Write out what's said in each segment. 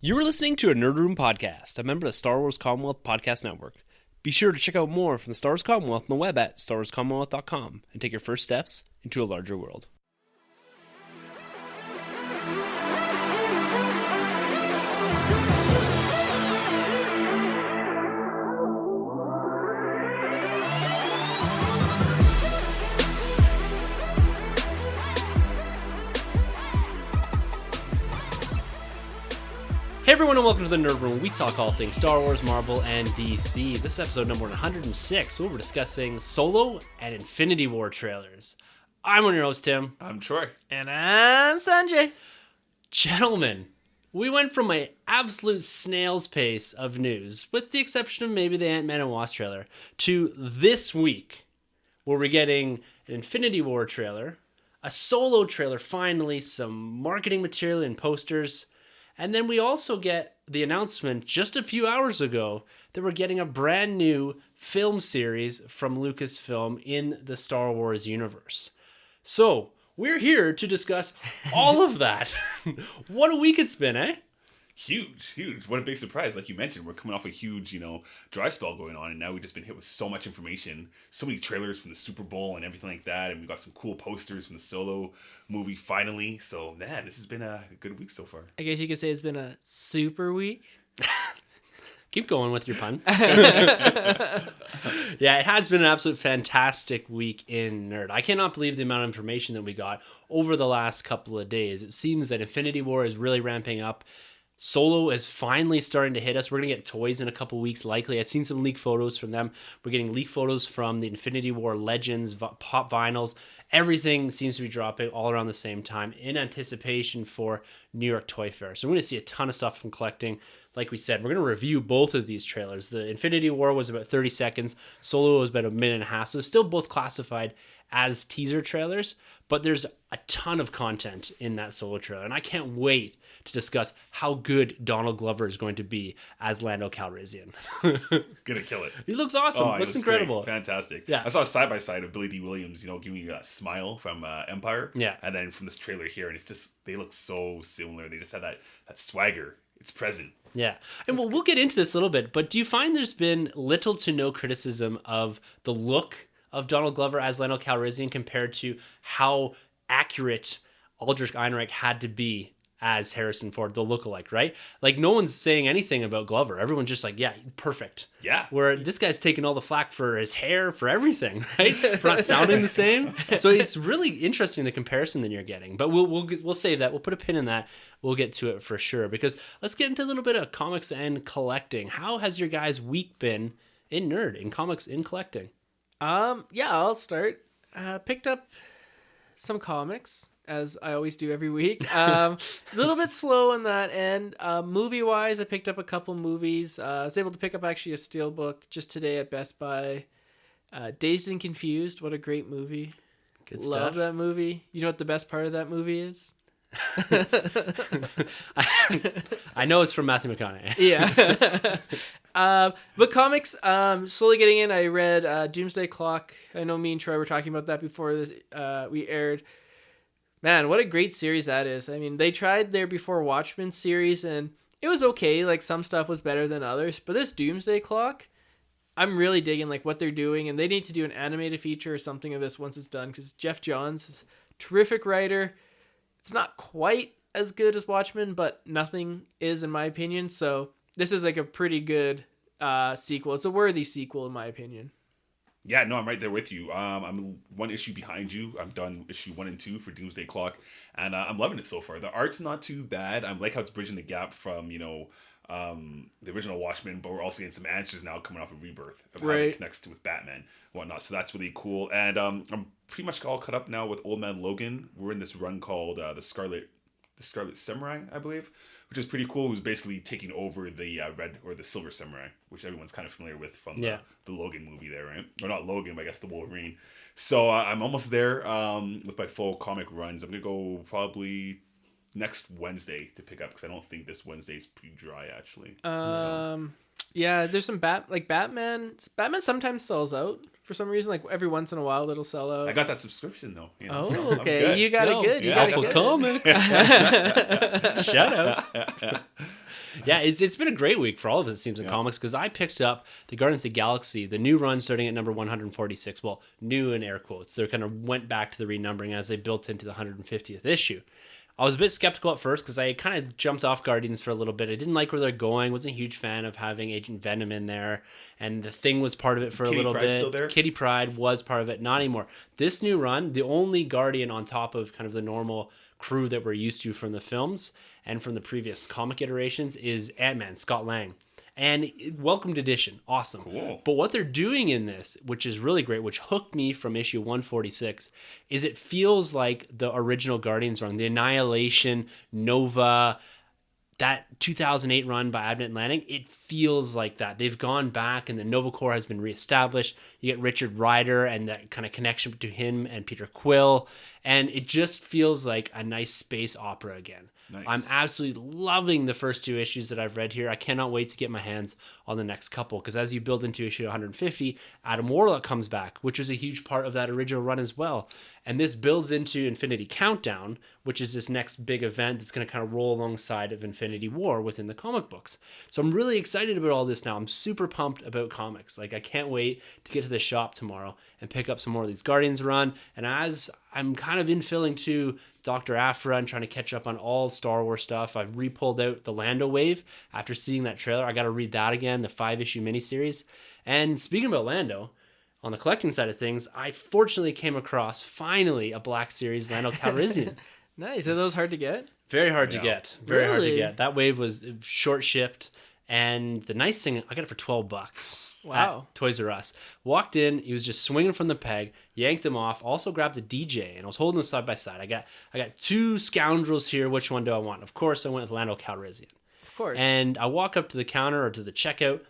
You were listening to a Nerd Room podcast, a member of the Star Wars Commonwealth Podcast Network. Be sure to check out more from the Star Wars Commonwealth on the web at starwarscommonwealth.com and take your first steps into a larger world. Hey everyone, and welcome to the Nerd Room, where we talk all things Star Wars, Marvel, and DC. This is episode number 106, where we're discussing Solo and Infinity War trailers. I'm one of your hosts, Tim. I'm Troy. And I'm Sunjay. Gentlemen, we went from an absolute snail's pace of news, with the exception of maybe the Ant-Man and Wasp trailer, to this week, where we're getting an Infinity War trailer, a Solo trailer finally, some marketing material and posters. And then we also get the announcement just a few hours ago that we're getting a brand new film series from Lucasfilm in the Star Wars universe. So, we're here to discuss all of that. What a week it's been, eh? Huge. What a big surprise. Like you mentioned, we're coming off a huge, dry spell going on, and now we've just been hit with so much information, so many trailers from the Super Bowl and everything like that, and we got some cool posters from the Solo movie finally. So, man, this has been a good week so far. I guess you could say it's been a super week. Keep going with your puns. Yeah, it has been an absolute fantastic week in Nerd. I cannot believe the amount of information that we got over the last couple of days. It seems that Infinity War is really ramping up. Solo is finally starting to hit us. We're going to get toys in a couple weeks, likely. I've seen some leaked photos from them. We're getting leaked photos from the Infinity War Legends, pop vinyls. Everything seems to be dropping all around the same time in anticipation for New York Toy Fair. So we're going to see a ton of stuff from collecting. Like we said, we're going to review both of these trailers. The Infinity War was about 30 seconds. Solo was about a minute and a half. So it's still both classified as teaser trailers, but there's a ton of content in that Solo trailer. And I can't wait to discuss how good Donald Glover is going to be as Lando Calrissian. He's going to kill it. He looks awesome. Looks incredible. Great. Fantastic. Yeah. I saw a side-by-side of Billy D. Williams, giving you that smile from Empire. Yeah. And then from this trailer here, and it's just, they look so similar. They just have that swagger. It's present. Yeah. And we'll get into this a little bit, but do you find there's been little to no criticism of the look of Donald Glover as Lando Calrissian compared to how accurate Aldrich Einreich had to be as Harrison Ford, the lookalike, right? Like, no one's saying anything about Glover. Everyone's just like, yeah, perfect. Yeah. Where this guy's taking all the flack for his hair, for everything, right? For not sounding the same. So it's really interesting, the comparison that you're getting. But we'll save that. We'll put a pin in that. We'll get to it for sure. Because let's get into a little bit of comics and collecting. How has your guys' week been in Nerd, in comics, in collecting? Yeah, I'll start. Picked up some comics, as I always do every week. A little bit slow on that end. Movie-wise, I picked up a couple movies. I was able to pick up actually a steelbook just today at Best Buy. Dazed and Confused, what a great movie. Good Love stuff. that movie. You know what the best part of that movie is? I know it's from Matthew McConaughey. Yeah. But comics, slowly getting in. I read Doomsday Clock. I know me and Troy were talking about that before this, we aired. Man, what a great series that is. I mean, they tried their Before Watchmen series, and it was okay. Like, some stuff was better than others. But this Doomsday Clock, I'm really digging like what they're doing, and they need to do an animated feature or something of this once it's done, because Jeff Johns is a terrific writer. It's not quite as good as Watchmen, but nothing is, in my opinion. So this is like a pretty good sequel. It's a worthy sequel, in my opinion. Yeah, no, I'm right there with you. I'm one issue behind you. I'm done issue 1 and 2 for Doomsday Clock, and I'm loving it so far. The art's not too bad. I like how it's bridging the gap from, the original Watchmen, but we're also getting some answers now coming off of Rebirth of how it connects with Batman and whatnot. So that's really cool. And I'm pretty much all caught up now with Old Man Logan. We're in this run called the Scarlet Samurai, I believe, which is pretty cool. Who's basically taking over the Red or the Silver Samurai, which everyone's kind of familiar with from the Logan movie there, right? Or not Logan, but I guess the Wolverine. So I'm almost there with my full comic runs. I'm going to go probably next Wednesday to pick up, because I don't think this Wednesday is pretty dry, actually. Yeah, there's some Batman sometimes sells out for some reason. Like every once in a while, it'll sell out. I got that subscription though. Oh, okay. You got it good. You got got it good. Comics. Shout out. Yeah, it's been a great week for all of us, it seems, in comics, because I picked up the Guardians of the Galaxy, the new run starting at number 146. Well, new in air quotes. They kind of went back to the renumbering as they built into the 150th issue. I was a bit skeptical at first because I kind of jumped off Guardians for a little bit. I didn't like where they're going. Wasn't a huge fan of having Agent Venom in there, and the Thing was part of it for a little bit. Still there? Kitty Pryde was part of it. Not anymore. This new run, the only Guardian on top of kind of the normal crew that we're used to from the films and from the previous comic iterations, is Ant-Man, Scott Lang. And welcomed edition. Awesome. Cool. But what they're doing in this, which is really great, which hooked me from issue 146, is it feels like the original Guardians run, the Annihilation, Nova, that 2008 run by Abnett and Lanning. It feels like that. They've gone back and the Nova Corps has been reestablished. You get Richard Rider and that kind of connection between him and Peter Quill. And it just feels like a nice space opera again. Nice. I'm absolutely loving the first two issues that I've read here. I cannot wait to get my hands on the next couple, because as you build into issue 150, Adam Warlock comes back, which was a huge part of that original run as well. And this builds into Infinity Countdown, which is this next big event that's going to kind of roll alongside of Infinity War within the comic books. So I'm really excited about all this now. I'm super pumped about comics. Like, I can't wait to get to the shop tomorrow and pick up some more of these Guardians run. And as I'm kind of infilling to Dr. Aphra and trying to catch up on all Star Wars stuff, I've re-pulled out the Lando wave after seeing that trailer. I got to read that again, the 5-issue miniseries. And speaking about Lando, on the collecting side of things, I fortunately came across, finally, a Black Series Lando Calrissian. Nice. Are those hard to get? Very hard to get. Very hard to Really? get. That wave was short shipped. And the nice thing, I got it for $12. Wow. At Toys R Us. Walked in, he was just swinging from the peg, yanked him off, also grabbed the DJ, and I was holding them side by side. I got two scoundrels here. Which one do I want? Of course, I went with Lando Calrissian. Of course. And I walk up to the counter or to the checkout,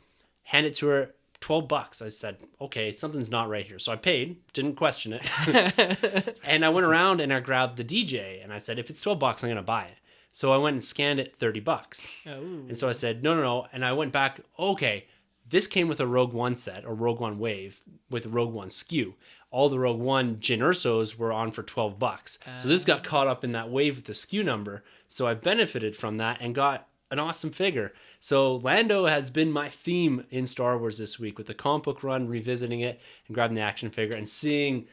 hand it to her, $12. I said, okay, something's not right here. So I paid, didn't question it. And I went around and I grabbed the DJ, and I said, if it's $12, I'm going to buy it. So I went and scanned it, $30. Oh. And so I said, no. And I went back, okay, this came with a Rogue One set, or Rogue One wave, with a Rogue One SKU. All the Rogue One Jyn Ersos were on for $12. So this got caught up in that wave with the SKU number. So I benefited from that and got an awesome figure. So Lando has been my theme in Star Wars this week, with the comic book run, revisiting it, and grabbing the action figure, and seeing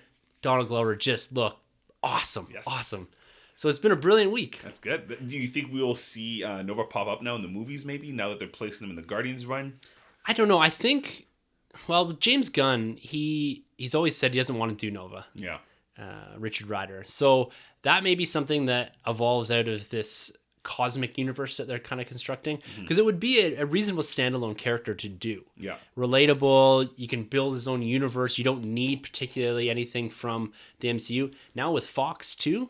Donald Glover just look awesome. Yes. Awesome. So it's been a brilliant week. That's good. Do you think we'll see Nova pop up now in the movies, maybe, now that they're placing him in the Guardians run? I don't know. I think, well, James Gunn, he's always said he doesn't want to do Nova. Yeah. Richard Rider. So that may be something that evolves out of this cosmic universe that they're kind of constructing, because it would be a reasonable standalone character to do. Yeah. Relatable. You can build his own universe. You don't need particularly anything from the MCU. Now with Fox too,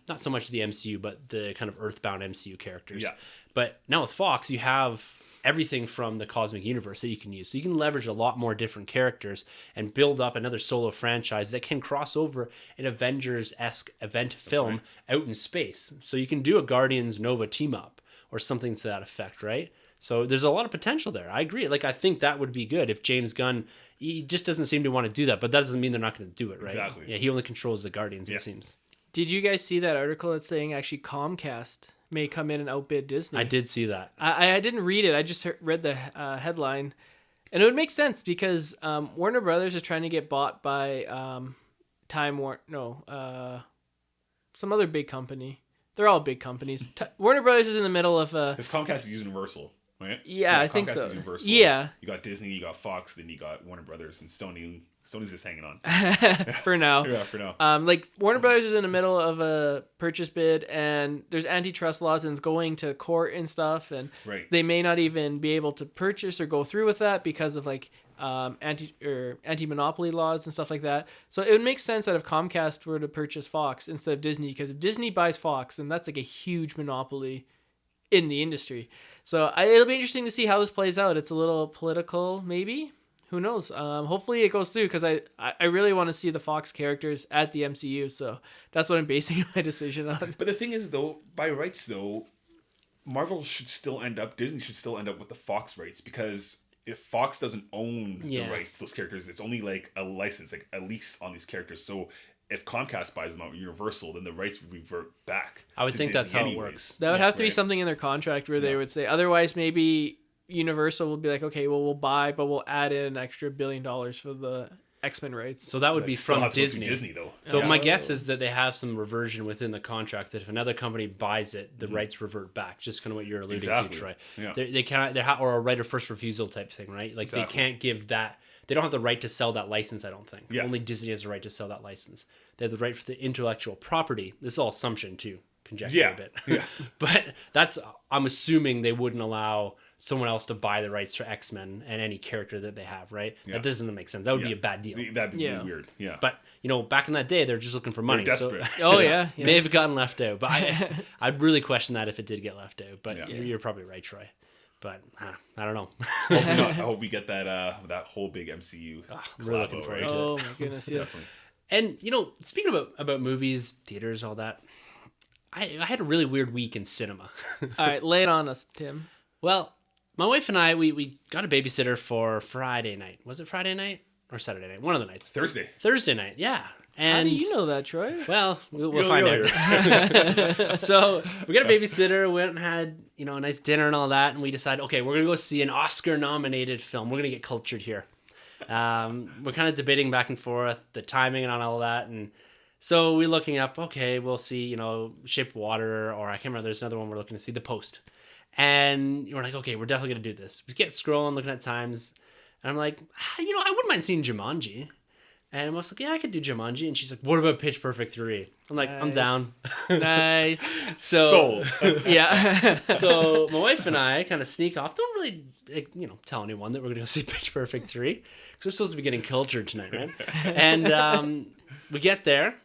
not so much the MCU, but the kind of earthbound MCU characters. Yeah. But now with Fox, you have everything from the cosmic universe that you can use. So you can leverage a lot more different characters and build up another solo franchise that can cross over an Avengers-esque event film out in space. So you can do a Guardians Nova team up or something to that effect, right? So there's a lot of potential there. I agree. Like, I think that would be good if James Gunn, he just doesn't seem to want to do that, but that doesn't mean they're not going to do it, right? Exactly. Yeah, he only controls the Guardians, it seems. Did you guys see that article that's saying actually Comcast may come in and outbid Disney? I did see that. I didn't read it. I just read the headline. And it would make sense because Warner Brothers is trying to get bought by some other big company. They're all big companies. Warner Brothers is in the middle of a... Because Comcast is Universal, right? Yeah, I think Comcast so. is Universal. Yeah. You got Disney, you got Fox, then you got Warner Brothers, and Sony. Sony's just hanging on. For now. Yeah, for now. Like, Warner Brothers is in the middle of a purchase bid, and there's antitrust laws and it's going to court and stuff, and they may not even be able to purchase or go through with that because of like anti-monopoly laws and stuff like that. So it would make sense that if Comcast were to purchase Fox instead of Disney, because if Disney buys Fox, then that's like a huge monopoly in the industry. So it'll be interesting to see how this plays out. It's a little political, maybe. Who knows? Hopefully it goes through, because I really want to see the Fox characters at the MCU. So that's what I'm basing my decision on. But the thing is, though, by rights, though, Disney should still end up with the Fox rights, because if Fox doesn't own the rights to those characters, it's only like a license, like a lease on these characters. So if Comcast buys them out, Universal, then the rights would revert back. I would to think that's Disney how it anyways. works. That would have to be Right. something in their contract where they would say, otherwise maybe Universal will be like, okay, well, we'll buy, but we'll add in an extra $1 billion for the X-Men rights. So that would But be still from have to go through Disney. Disney though. So Yeah. my guess is that they have some reversion within the contract that if another company buys it, the rights revert back. Just kind of what you're alluding Exactly. to, Troy. Yeah. They cannot, or a right of first refusal type thing, right? Like they Exactly. can't give that. They don't have the right to sell that license. I don't think. Yeah. Only Disney has the right to sell that license. They have the right for the intellectual property. This is all assumption too, conjecture Yeah. a bit. Yeah. But I'm assuming they wouldn't allow someone else to buy the rights for X-Men and any character that they have, right? Yeah. That doesn't make sense. That would be Yeah. a bad deal. That'd be Yeah. really weird. Yeah. But back in that day, they're just looking for money. They're so- desperate. Oh, yeah. yeah. may have gotten left out, but I'd really question that if it did get left out. But Yeah. you're probably right, Troy. But I don't know. Hopefully not. I hope we get that whole big MCU. I'm really looking collabo, forward right? to it. Oh, my goodness, yes. Definitely. And speaking about movies, theaters, all that, I had a really weird week in cinema. All right, lay it on us, Tim. Well, my wife and I we got a babysitter for Friday night. Was it Friday night or Saturday night? One of the nights. Thursday night, yeah. And How do you know that, Troy? Well, we'll You'll find hear. out. So we got a babysitter, went and had a nice dinner and all that, and we decided, okay, we're gonna go see an Oscar-nominated film. We're gonna get cultured here. We're kind of debating back and forth the timing and all that, and so we're looking up. Okay, we'll see, Shape of Water, or I can't remember. There's another one we're looking to see, The Post, and we're like, okay, we're definitely gonna do this. We get scrolling, looking at times, and I'm like, I wouldn't mind seeing Jumanji. And I was like, yeah, I could do Jumanji. And she's like, what about Pitch Perfect 3? I'm like, I'm Nice. down. Nice. So, Sold. Yeah. so my wife and I kind of sneak off. Don't really, tell anyone that we're going to go see Pitch Perfect 3. Because we're supposed to be getting cultured tonight, right? And we get there.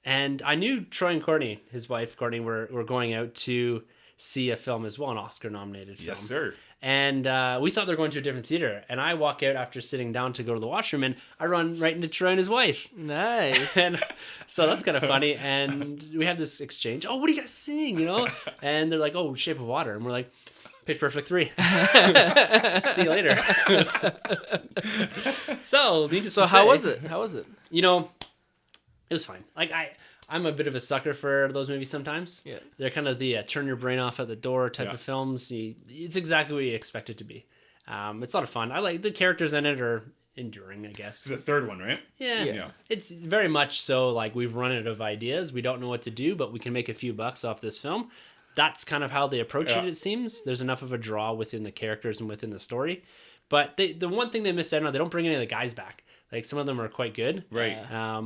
And I knew Troy and Courtney, his wife, Courtney, were going out to see a film as well, an Oscar-nominated film. Yes, sir. And we thought they were going to a different theater. And I walk out after sitting down to go to the washroom, and I run right into Troy and his wife. Nice. And so that's kind of funny. And we have this exchange. Oh, what are you guys seeing? And they're like, oh, Shape of Water. And we're like, Pitch Perfect 3. See you later. So How was it? How was it? It was fine. Like I'm a bit of a sucker for those movies sometimes. Yeah. They're kind of the turn your brain off at the door type Yeah. of films. It's exactly what you expect it to be. It's a lot of fun. I like the characters in it are enduring, I guess. This is the third one, right? Yeah. Yeah. It's very much so like we've run out of ideas. We don't know what to do, but we can make a few bucks off this film. That's kind of how they approach Yeah. it seems. There's enough of a draw within the characters and within the story. But the one thing they miss out on, they don't bring any of the guys back. Like some of them are quite good. Right.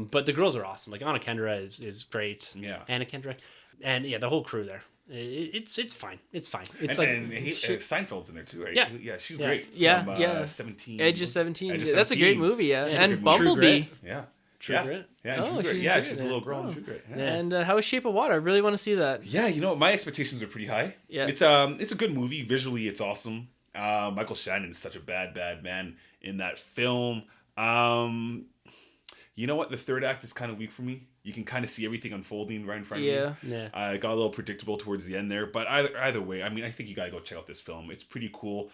But the girls are awesome. Like Anna Kendra is great. Yeah. Anna Kendra. And yeah, the whole crew there. It's fine. It's fine. It's And Seinfeld's in there too, right? Yeah. Yeah, she's Yeah. great. Yeah, From, yeah. 17. Edge of 17. Edge of That's a great 17. movie, yeah. Super And good movie. True Bumblebee. Grit. Yeah. True yeah. Grit. Yeah, Oh, True Grit. she's Yeah, in she's True a little Grit. girl in Oh. True Grit. Yeah. And how was Shape of Water? I really want to see that. Yeah, my expectations are pretty high. Yeah. It's a good movie. Visually, it's awesome. Michael Shannon's such a bad man in that film. You know what? The third act is kind of weak for me. You can kind of see everything unfolding right in front of you. Yeah. It got a little predictable towards the end there, but either way, I mean, I think you gotta go check out this film. It's pretty cool.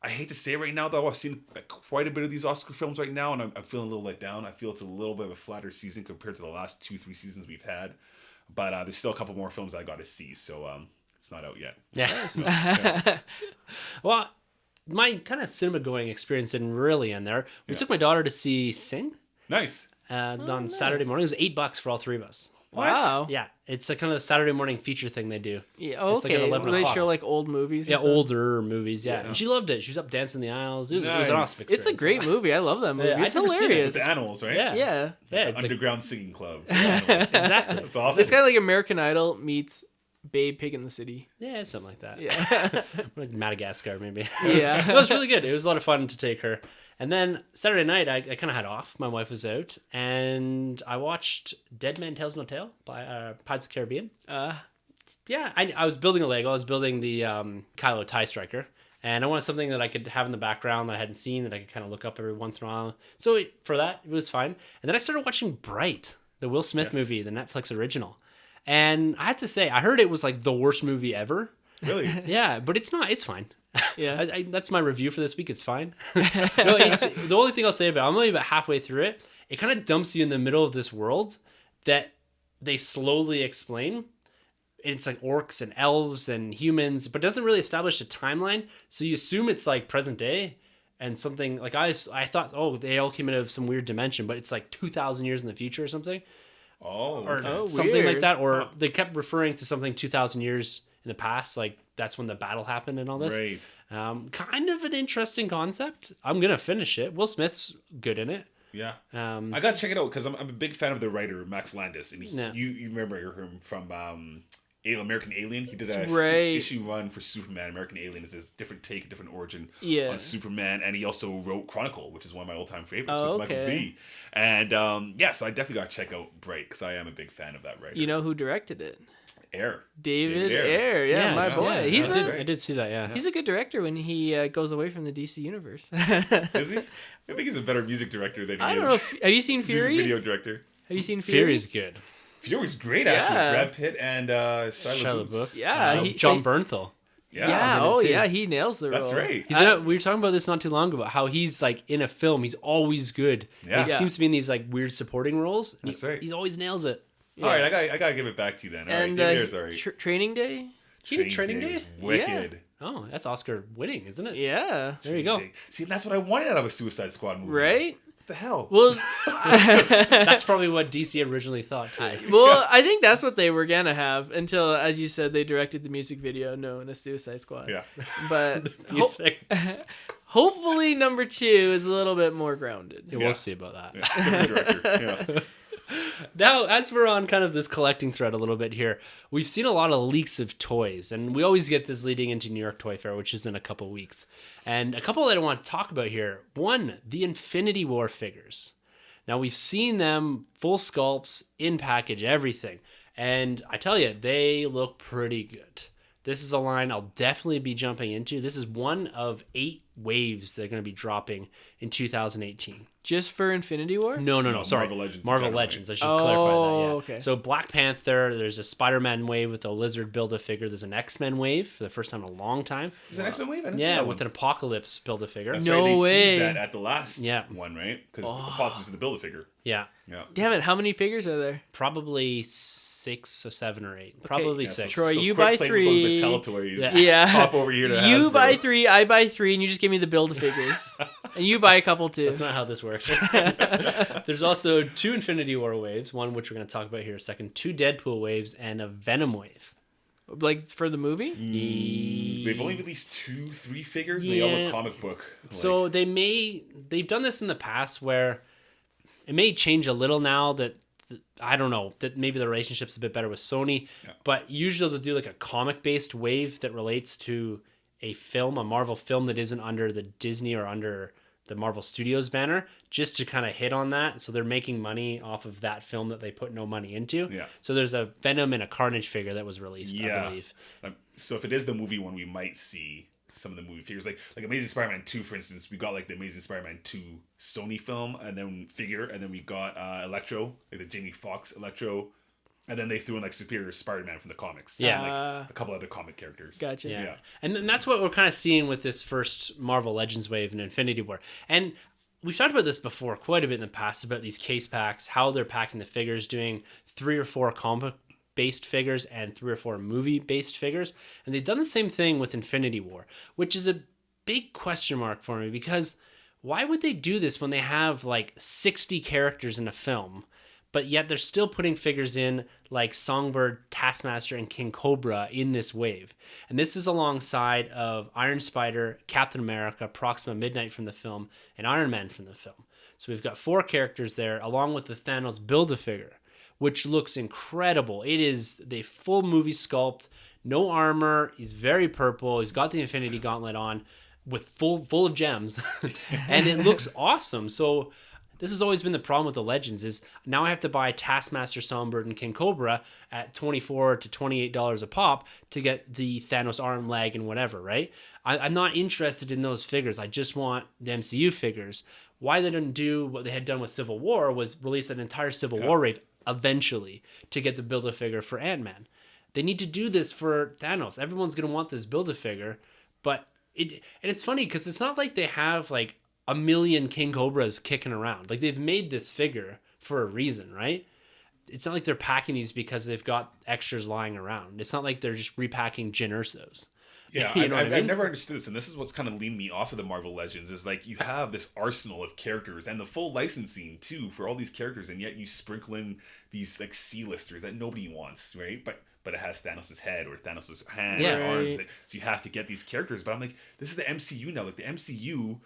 I hate to say it right now, though. I've seen quite a bit of these Oscar films right now, and I'm feeling a little let down. I feel it's a little bit of a flatter season compared to the last 2-3 seasons we've had. But there's still a couple more films I got to see, so it's not out yet. Yeah. So, yeah. Well, my kind of cinema going experience didn't really end there. We took my daughter to see Sing Nice. on Saturday morning. It was $8 for all three of us. Wow. Yeah, it's a kind of a Saturday morning feature thing they do. Yeah. Oh, It's like at okay. 11 Will they o'clock. show like old movies? and Yeah, stuff? older movies. Yeah. Yeah. And she loved it. She was up dancing the aisles. It was an Nice. awesome It's a experience. great movie. I love that movie. Yeah, It's I've never seen it. hilarious. The animals, right? Yeah. Yeah. Yeah, The it's like- underground singing club. exactly. That's awesome. It's kind of like American Idol meets Babe Pig in the City. Yeah, it's something like that. Yeah. Like Madagascar, maybe. Yeah. It was really good. It was a lot of fun to take her. And then Saturday night, I kind of had off. My wife was out, and I watched Dead Man Tells No Tale by Pirates of the Caribbean. Yeah, I was building a Lego. I was building the Kylo TIE Striker, and I wanted something that I could have in the background that I hadn't seen, that I could kind of look up every once in a while. So for that, it was fine. And then I started watching Bright, the Will Smith Yes. movie, the Netflix original. And I have to say, I heard it was like the worst movie ever. Really? Yeah, but it's not. It's fine. Yeah. That's my review for this week. It's fine. No, the only thing I'll say about it, I'm only about halfway through it. It kind of dumps you in the middle of this world that they slowly explain. It's like orcs and elves and humans, but doesn't really establish a timeline. So you assume it's like present day and something like I thought, oh, they all came out of some weird dimension, but it's like 2,000 years in the future or something. Or something weird. like that. Or they kept referring to something 2,000 years in the past. Like that's when the battle happened and all this. Right. Kind of an interesting concept. I'm going to finish it. Will Smith's good in it. Yeah. I got to check it out because I'm a big fan of the writer, Max Landis. And you remember him from American Alien. He did a 6-issue run for Superman. American Alien is his different take, a different origin on Superman. And he also wrote Chronicle, which is one of my all-time favorites with Michael B. And so I definitely got to check out Bright because I am a big fan of that writer. You know who directed it? David Ayer. Ayer. Yeah, my boy. Yeah, I did see that, yeah. He's a good director when he goes away from the DC universe. Is he? I think he's a better music director than he is. I don't know. Have you seen Fury? Music video director. Have you seen Fury? Fury's good. Fury's great, actually. Brad Pitt and Shia LaBeouf. Yeah. John Bernthal. Yeah. Oh, yeah. He nails the role. That's right. We were talking about this not too long ago, how he's like in a film, he's always good. Yeah. He seems to be in these like weird supporting roles. That's right. He always nails it. Yeah. All right, I gotta give it back to you then. All right, David Ayer's all right. Training Day? He did Training Day? Is wicked. Oh, that's Oscar winning, isn't it? Yeah. There you go. See, that's what I wanted out of a Suicide Squad movie. Right? What the hell? Well, that's probably what DC originally thought, too. I think that's what they were going to have until, as you said, they directed the music video known as Suicide Squad. Yeah. But hopefully number 2 is a little bit more grounded. Yeah, we'll see about that. Yeah. Director. Yeah. Now, as we're on kind of this collecting thread a little bit here, we've seen a lot of leaks of toys, and we always get this leading into New York Toy Fair, which is in a couple weeks. And a couple that I want to talk about here. One, the Infinity War figures. Now, we've seen them full sculpts, in package, everything. And I tell you, they look pretty good. This is a line I'll definitely be jumping into. This is one of 8 waves that are going to be dropping in 2018. Just for Infinity War? No, sorry. Marvel Legends. I should clarify that. Yeah. Okay. So Black Panther, there's a Spider-Man wave with a lizard Build-A-Figure. There's an X-Men wave for the first time in a long time. There's an X-Men wave? I didn't see that with an Apocalypse Build-A-Figure. That's no right. They way. teased that at the last one, right? Because Apocalypse is the Build-A-Figure. Yeah. Damn it, how many figures are there? Probably 6 or 7 or 8. Probably 6. Troy, you buy 3. With those Mattel toys. Yeah. Hop over here to You Hasbro. buy 3, I buy 3, and you just give me the Build-A-Figures. And you buy a couple too. That's not how this works. There's also 2 Infinity War waves, one which we're going to talk about here in a second, 2 Deadpool waves, and a Venom wave. Like for the movie? They've only released 2-3 figures, and they all look comic book. So they've done this in the past where it may change a little now that I don't know, that maybe the relationship's a bit better with Sony, but usually they'll do like a comic-based wave that relates to a film, a Marvel film that isn't under the Disney or under the Marvel Studios banner, just to kind of hit on that. So they're making money off of that film that they put no money into. Yeah. So there's a Venom and a Carnage figure that was released, I believe. So if it is the movie one, we might see some of the movie figures. Like Amazing Spider-Man 2, for instance, we got like the Amazing Spider-Man 2 Sony film and then figure, and then we got Electro, like the Jamie Foxx Electro, and then they threw in like Superior Spider-Man from the comics. Yeah. And, like a couple other comic characters. Gotcha. Yeah. And that's what we're kind of seeing with this first Marvel Legends wave and Infinity War. And we've talked about this before quite a bit in the past about these case packs, how they're packing the figures, doing 3 or 4 comic-based figures and 3 or 4 movie-based figures. And they've done the same thing with Infinity War, which is a big question mark for me, because why would they do this when they have like 60 characters in a film, but yet they're still putting figures in like Songbird, Taskmaster, and King Cobra in this wave? And this is alongside of Iron Spider, Captain America, Proxima Midnight from the film, and Iron Man from the film. So we've got 4 characters there, along with the Thanos Build-A-Figure, which looks incredible. It is the full movie sculpt, no armor. He's very purple. He's got the Infinity Gauntlet on with full of gems, and it looks awesome. So this has always been the problem with the Legends, is now I have to buy Taskmaster, Songbird, and King Cobra at $24 to $28 a pop to get the Thanos arm, leg, and whatever, right? I'm not interested in those figures. I just want the MCU figures. Why they didn't do what they had done with Civil War was release an entire Civil War wave eventually to get the Build-A-Figure for Ant-Man. They need to do this for Thanos. Everyone's going to want this Build-A-Figure, but it's funny because it's not like they have like a million King Cobras kicking around. Like, they've made this figure for a reason, right? it's not like they're packing these because they've got extras lying around. It's not like they're just repacking Jyn Erso's. Yeah, You know what I mean? I've never understood this, and this is what's kind of leaned me off of the Marvel Legends, is like you have this arsenal of characters and the full licensing too for all these characters, and yet you sprinkle in these like C-listers that nobody wants, right? But it has Thanos' head or Thanos' hand or arms, like, so you have to get these characters. But I'm like, this is the MCU now. Like the MCU,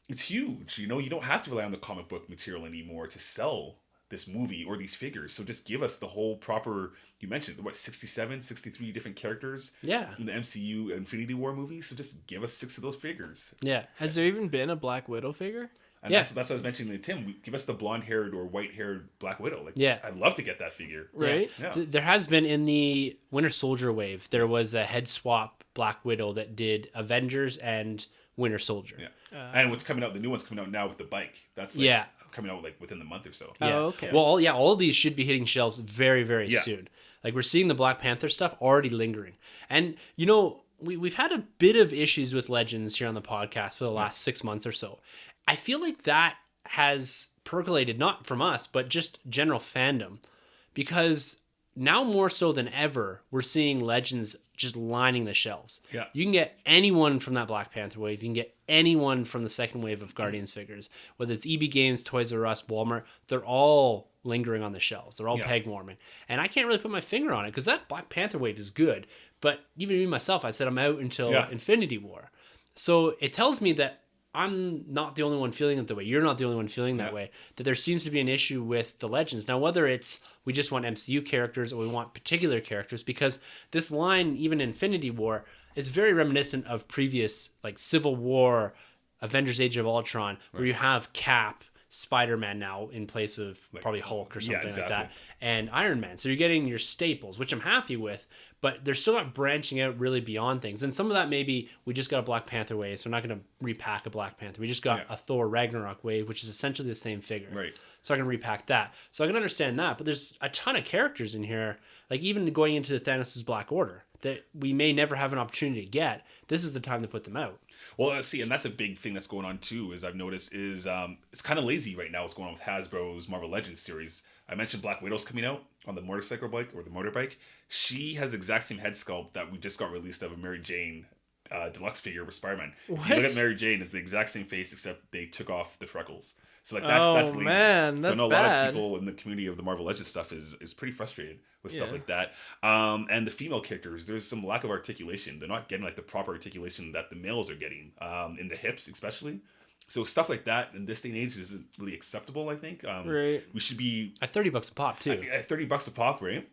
it's huge. You know, you don't have to rely on the comic book material anymore to sell this movie or these figures. So just give us the whole proper, you mentioned what, 67, 63 different characters Yeah. in the MCU Infinity War movie. So just give us 6 of those figures. Yeah. Has there even been a Black Widow figure? And Yeah. that's what I was mentioning to Tim. Give us the blonde-haired or white-haired Black Widow. Like, Yeah. I'd love to get that figure. Right? Yeah. There has been in the Winter Soldier wave, there was a head swap Black Widow that did Avengers and Winter Soldier. Yeah. And what's coming out, the new one's coming out now with the bike. That's like Yeah. coming out like within the month or so. Oh, Yeah. okay. Well, all of these should be hitting shelves very, very Yeah. soon. Like we're seeing the Black Panther stuff already lingering. And, you know, we've had a bit of issues with Legends here on the podcast for the last 6 months or so. I feel like that has percolated, not from us, but just general fandom. Because now more so than ever, we're seeing Legends just lining the shelves. Yeah. You can get anyone from that Black Panther wave. You can get anyone from the second wave of Guardians figures. Whether it's EB Games, Toys R Us, Walmart, they're all lingering on the shelves. They're all Yeah. peg warming. And I can't really put my finger on it because that Black Panther wave is good. But even me, myself, I said I'm out until Yeah. Infinity War. So it tells me that I'm not the only one feeling it that way. You're not the only one feeling that Yeah. way. That there seems to be an issue with the Legends. Now, whether it's we just want MCU characters or we want particular characters, because this line, even Infinity War, is very reminiscent of previous, like Civil War, Avengers Age of Ultron, where you have Cap, Spider-Man now in place of probably Hulk or yeah, something like exactly. that, and Iron Man. So you're getting your staples, which I'm happy with, but they're still not branching out really beyond things. And some of that maybe we just got a Black Panther wave, so we're not going to repack a Black Panther. We just got Yeah. a Thor Ragnarok wave, which is essentially the same figure. Right. So I can repack that. So I can understand that. But there's a ton of characters in here, like even going into Thanos' Black Order, that we may never have an opportunity to get. This is the time to put them out. Well, see, and that's a big thing that's going on too, is I've noticed is it's kind of lazy right now what's going on with Hasbro's Marvel Legends series. I mentioned Black Widow's coming out on the motorcycle bike or the motorbike. She has the exact same head sculpt that we just got released of a Mary Jane deluxe figure with Spider-Man. If you What? look at Mary Jane, it's the exact same face except they took off the freckles. So like that's lazy. man, So I that's know a lot bad. of people in the community of the Marvel Legends stuff is pretty frustrated with stuff Yeah. like that. And the female characters, there's some lack of articulation. They're not getting like the proper articulation that the males are getting in the hips, especially. So stuff like that in this day and age isn't really acceptable. I think Right. we should be At $30 a pop too. at $30 a pop, right?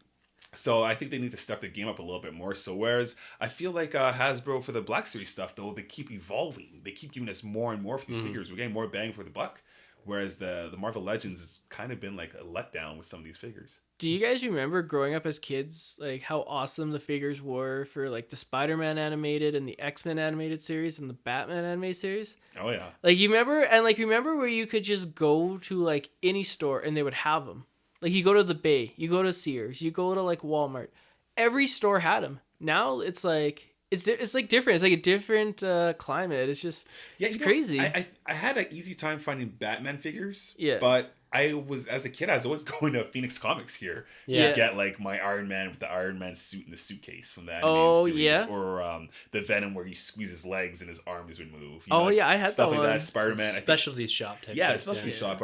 So I think they need to step the game up a little bit more. So whereas I feel like Hasbro for the Black Series stuff, though, they keep evolving. They keep giving us more and more for these figures. We're getting more bang for the buck. Whereas the Marvel Legends has kind of been like a letdown with some of these figures. Do you guys remember growing up as kids, like how awesome the figures were for like the Spider-Man animated and the X-Men animated series and the Batman animated series? Oh yeah. Like you remember where you could just go to like any store and they would have them. Like you go to the Bay, you go to Sears, you go to like Walmart. Every store had them. Now it's like it's like different. It's like a different climate. It's just it's You know, crazy. I had an easy time finding Batman figures. Yeah. But as a kid, I was always going to Phoenix Comics here Yeah. to get like my Iron Man with the Iron Man suit in the suitcase from the animated Oh, series, yeah? or the Venom where you squeeze his legs and his arms would move. Oh, yeah, I had stuff that like one. that. Spider-Man, I think- Specialty shop type. yeah, things, especially shop.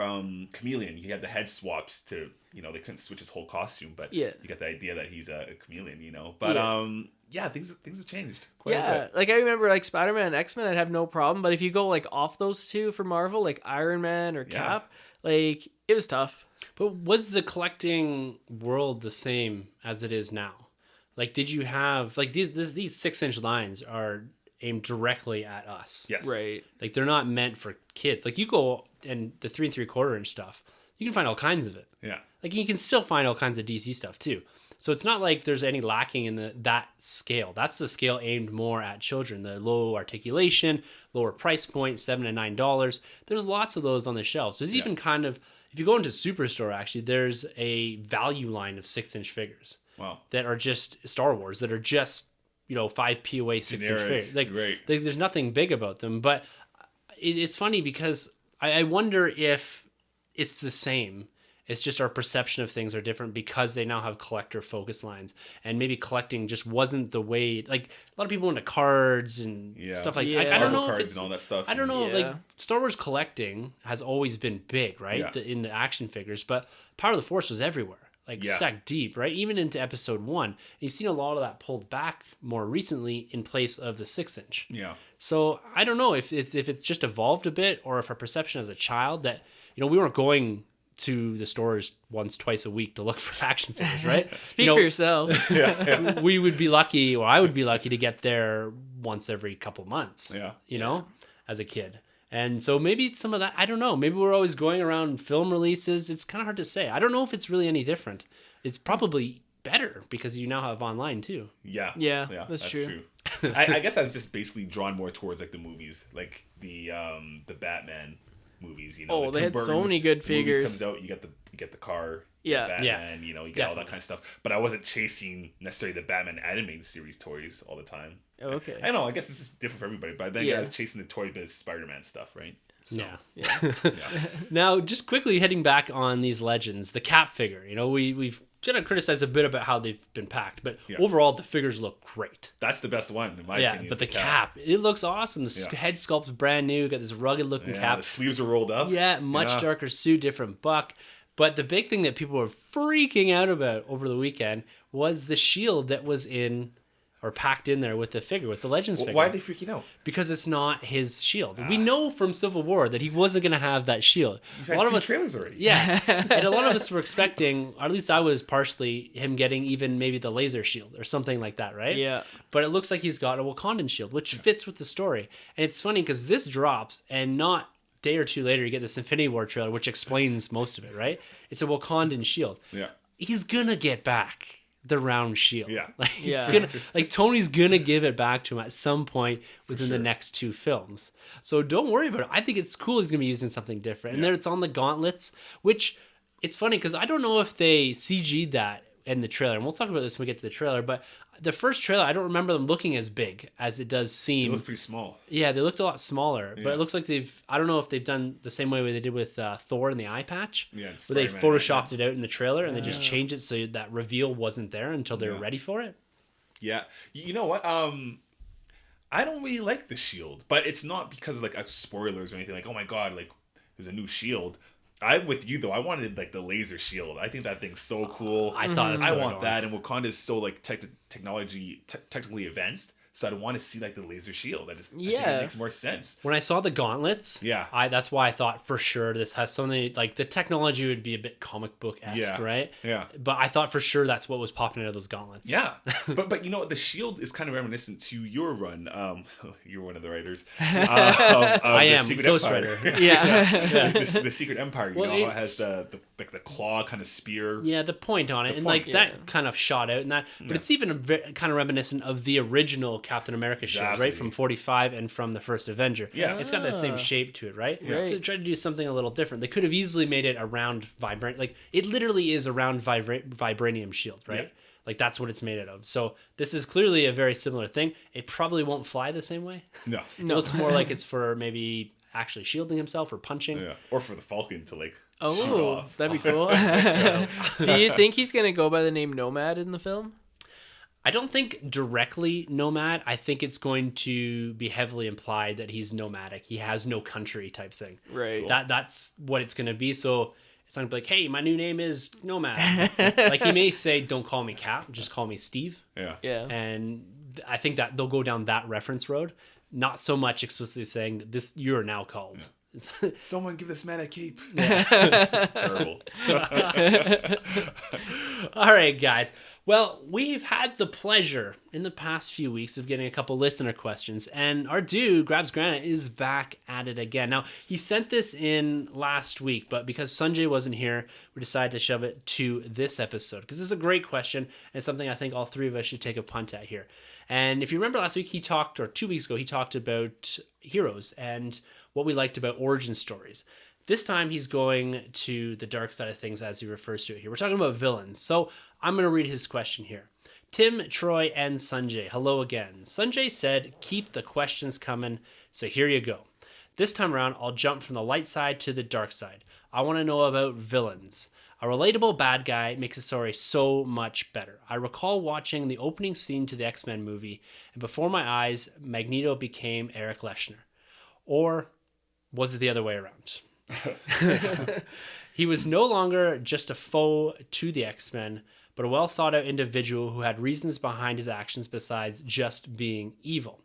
Chameleon, you had the head swaps to, they couldn't switch his whole costume, but Yeah. you get the idea that he's a chameleon, But things have changed quite a Yeah, bit. like I remember like Spider-Man and X-Men, I'd have no problem. But if you go like off those two for Marvel, like Iron Man or Yeah. Cap, like it was tough. But was the collecting world the same as it is now? Like, did you have like these 6-inch lines are aimed directly at us? Yes. Right. Like they're not meant for kids. Like you go and the 3 3/4 inch stuff, you can find all kinds of it. Yeah. Like you can still find all kinds of DC stuff too. So it's not like there's any lacking in that scale. That's the scale aimed more at children. The low articulation, lower price point, $7 to $9. There's lots of those on the shelves. There's even kind of, if you go into Superstore, actually, there's a value line of 6-inch figures Wow. that are just Star Wars, that are just 5 POA 6-inch Generic. figures. Like, Right. there's nothing big about them. But it's funny because I wonder if it's the same. It's just our perception of things are different because they now have collector focus lines, and maybe collecting just wasn't the way. Like a lot of people into cards and stuff like. Yeah. I don't know if cards it's and all that stuff. I don't know. Yeah. Like Star Wars collecting has always been big, right? Yeah. In the action figures, but Power of the Force was everywhere, like stacked deep, right? Even into Episode 1. And you've seen a lot of that pulled back more recently in place of the 6-inch. Yeah. So I don't know if it's just evolved a bit, or if our perception as a child that we weren't going to the stores once, twice a week to look for action figures, right? Speak for yourself. We would be lucky, or I would be lucky to get there once every couple months. Yeah. As a kid. And so maybe some of that, I don't know. Maybe we're always going around film releases. It's kind of hard to say. I don't know if it's really any different. It's probably better because you now have online too. Yeah. Yeah, that's true. I guess I was just basically drawn more towards like the movies, like the Batman movies. Oh, the they Tim had so Burton's many good movies figures. comes out, you get the car, Yeah. Batman, you get all that Definitely. kind of stuff. But I wasn't chasing necessarily the Batman animated series toys all the time. Oh, okay. I know. I guess it's just different for everybody. But then I was chasing the Toy Biz Spider-Man stuff, right? So, Yeah. Now, just quickly heading back on these legends, the Cap figure. We've kind of criticized a bit about how they've been packed, but overall the figures look great. That's the best one in my opinion. But the cap, it looks awesome. The head sculpt's brand new. Got this rugged looking cap. The sleeves are rolled up. Yeah, much darker suit, different buck. But the big thing that people were freaking out about over the weekend was the shield that was in or packed in there with the figure, with the Legends figure. Why are they freaking out? Because it's not his shield. We know from Civil War that he wasn't going to have that shield. You've had two trailers already. Yeah, and a lot of us were expecting, or at least I was partially, him getting even maybe the laser shield or something like that, right? Yeah. But it looks like he's got a Wakandan shield, which fits with the story. And it's funny because this drops, and not a day or two later, you get this Infinity War trailer, which explains most of it, right? It's a Wakandan shield. Yeah. He's going to get back the round shield. Yeah. Tony's gonna give it back to him at some point within the next two films. So don't worry about it. I think it's cool he's gonna be using something different. And there it's on the gauntlets, which it's funny because I don't know if they CG'd that in the trailer. And we'll talk about this when we get to the trailer, but the first trailer, I don't remember them looking as big as it does seem. It looks pretty small. Yeah, they looked a lot smaller, but it looks like I don't know if they've done the same way they did with Thor and the eye patch, Yeah, where they Spider-Man, photoshopped it out in the trailer and they just changed it so that reveal wasn't there until they were ready for it. Yeah. You know what? I don't really like the shield, but it's not because of like spoilers or anything. Like, oh my god, like there's a new shield. I'm with you though. I wanted like the laser shield. I think that thing's so cool. I thought that's I where want they're that, and Wakanda is so like technically advanced. So I'd want to see like the laser shield. I think it makes more sense. When I saw the gauntlets, Yeah. that's why I thought for sure this has something like the technology would be a bit comic book-esque, right? Yeah. But I thought for sure that's what was popping out of those gauntlets. Yeah, but you know what? The shield is kind of reminiscent to your run. You're one of the writers. I the am Secret Ghost Empire. Rider. Yeah. The Secret Empire. Well, How it has the claw kind of spear. Yeah, the point on it, and point, like that kind of shot out, and that. But it's even kind of reminiscent of the original Captain America shield, right, Exactly. from 45 and from the first Avenger. Yeah. It's got that same shape to it, right? Right. So they tried to do something a little different. They could have easily made it a round vibranium, like it literally is a round vibranium shield, right? Yeah. Like that's what it's made out of. So this is clearly a very similar thing. It probably won't fly the same way. No. It looks more like it's for maybe actually shielding himself or punching. Yeah. Or for the Falcon to like shoot Oh, off. that'd be cool. Do you think he's gonna go by the name Nomad in the film? I don't think directly nomad. I think it's going to be heavily implied that he's nomadic. He has no country type thing. Right. That's what it's going to be. So it's not going to be like, hey, my new name is Nomad. Like he may say, don't call me Cap, just call me Steve. Yeah. Yeah. And I think that they'll go down that reference road. Not so much explicitly saying that this you're now called. Yeah. Someone give this man a cape. Terrible. All right, guys. Well, we've had the pleasure in the past few weeks of getting a couple listener questions, and our dude, Grabs Granite, is back at it again. Now, he sent this in last week, but because Sunjay wasn't here, we decided to shove it to this episode, because this is a great question, and something I think all three of us should take a punt at here. And if you remember last week, or 2 weeks ago, he talked about heroes and what we liked about origin stories. This time, he's going to the dark side of things, as he refers to it here. We're talking about villains. So I'm going to read his question here. Tim, Troy, and Sunjay, hello again. Sunjay said, keep the questions coming, so here you go. This time around, I'll jump from the light side to the dark side. I want to know about villains. A relatable bad guy makes a story so much better. I recall watching the opening scene to the X-Men movie, and before my eyes, Magneto became Eric Leshner. Or was it the other way around? He was no longer just a foe to the X-Men, but a well-thought-out individual who had reasons behind his actions besides just being evil.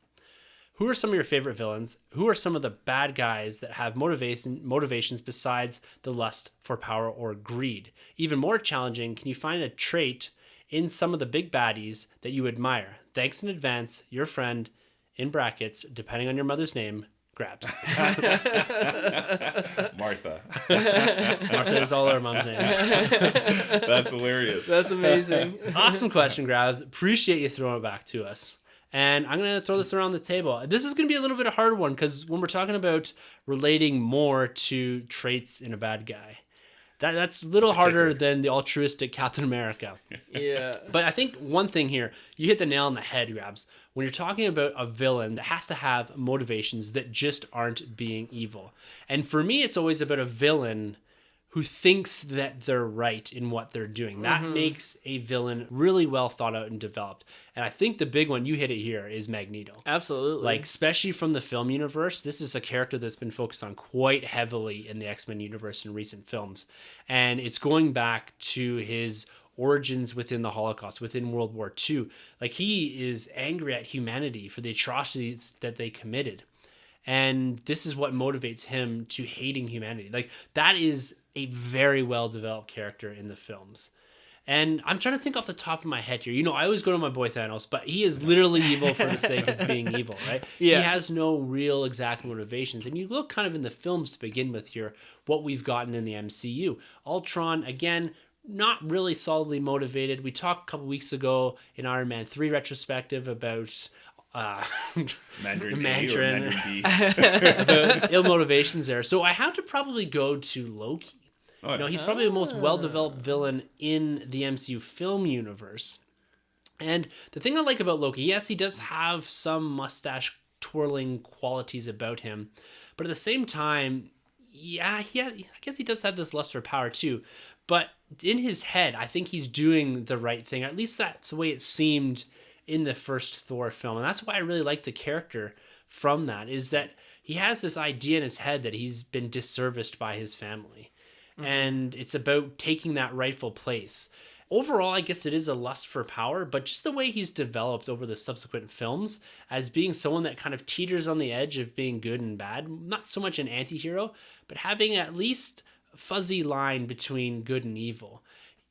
Who are some of your favorite villains? Who are some of the bad guys that have motivations besides the lust for power or greed? Even more challenging, can you find a trait in some of the big baddies that you admire? Thanks in advance, your friend, in brackets, depending on your mother's name, Grabs. Martha. Martha is all our mom's name. That's hilarious. That's amazing. Awesome question, Grabs. Appreciate you throwing it back to us. And I'm going to throw this around the table. This is going to be a little bit of a hard one because when we're talking about relating more to traits in a bad guy, that's a little harder than the altruistic Captain America. Yeah. But I think one thing here, you hit the nail on the head, Grabs. When you're talking about a villain that has to have motivations that just aren't being evil. And for me, it's always about a villain who thinks that they're right in what they're doing. That makes a villain really well thought out and developed. And I think the big one, you hit it here, is Magneto. Absolutely. Like, especially from the film universe, this is a character that's been focused on quite heavily in the X-Men universe in recent films. And it's going back to his origins within the Holocaust, within World War II. Like, he is angry at humanity for the atrocities that they committed. And this is what motivates him to hating humanity. Like, that is a very well developed character in the films. And I'm trying to think off the top of my head here. You know, I always go to my boy Thanos, but he is literally evil for the sake of being evil, right? Yeah. He has no real exact motivations. And you look kind of in the films to begin with here, what we've gotten in the MCU. Ultron, again, not really solidly motivated. We talked a couple weeks ago in Iron Man 3 retrospective about Mandarin A or Mandarin. Mandarin B. the ill motivations there. So I have to probably go to Loki. Oh, You know, he's probably the most well-developed villain in the MCU film universe. And the thing I like about Loki, yes, he does have some mustache twirling qualities about him, but at the same time, I guess he does have this lust for power too. But in his head, I think he's doing the right thing. At least that's the way it seemed in the first Thor film. And that's why I really like the character from that, is that he has this idea in his head that he's been disserviced by his family. And it's about taking that rightful place. Overall, I guess it is a lust for power, but just the way he's developed over the subsequent films as being someone that kind of teeters on the edge of being good and bad, not so much an anti-hero, but having at least a fuzzy line between good and evil.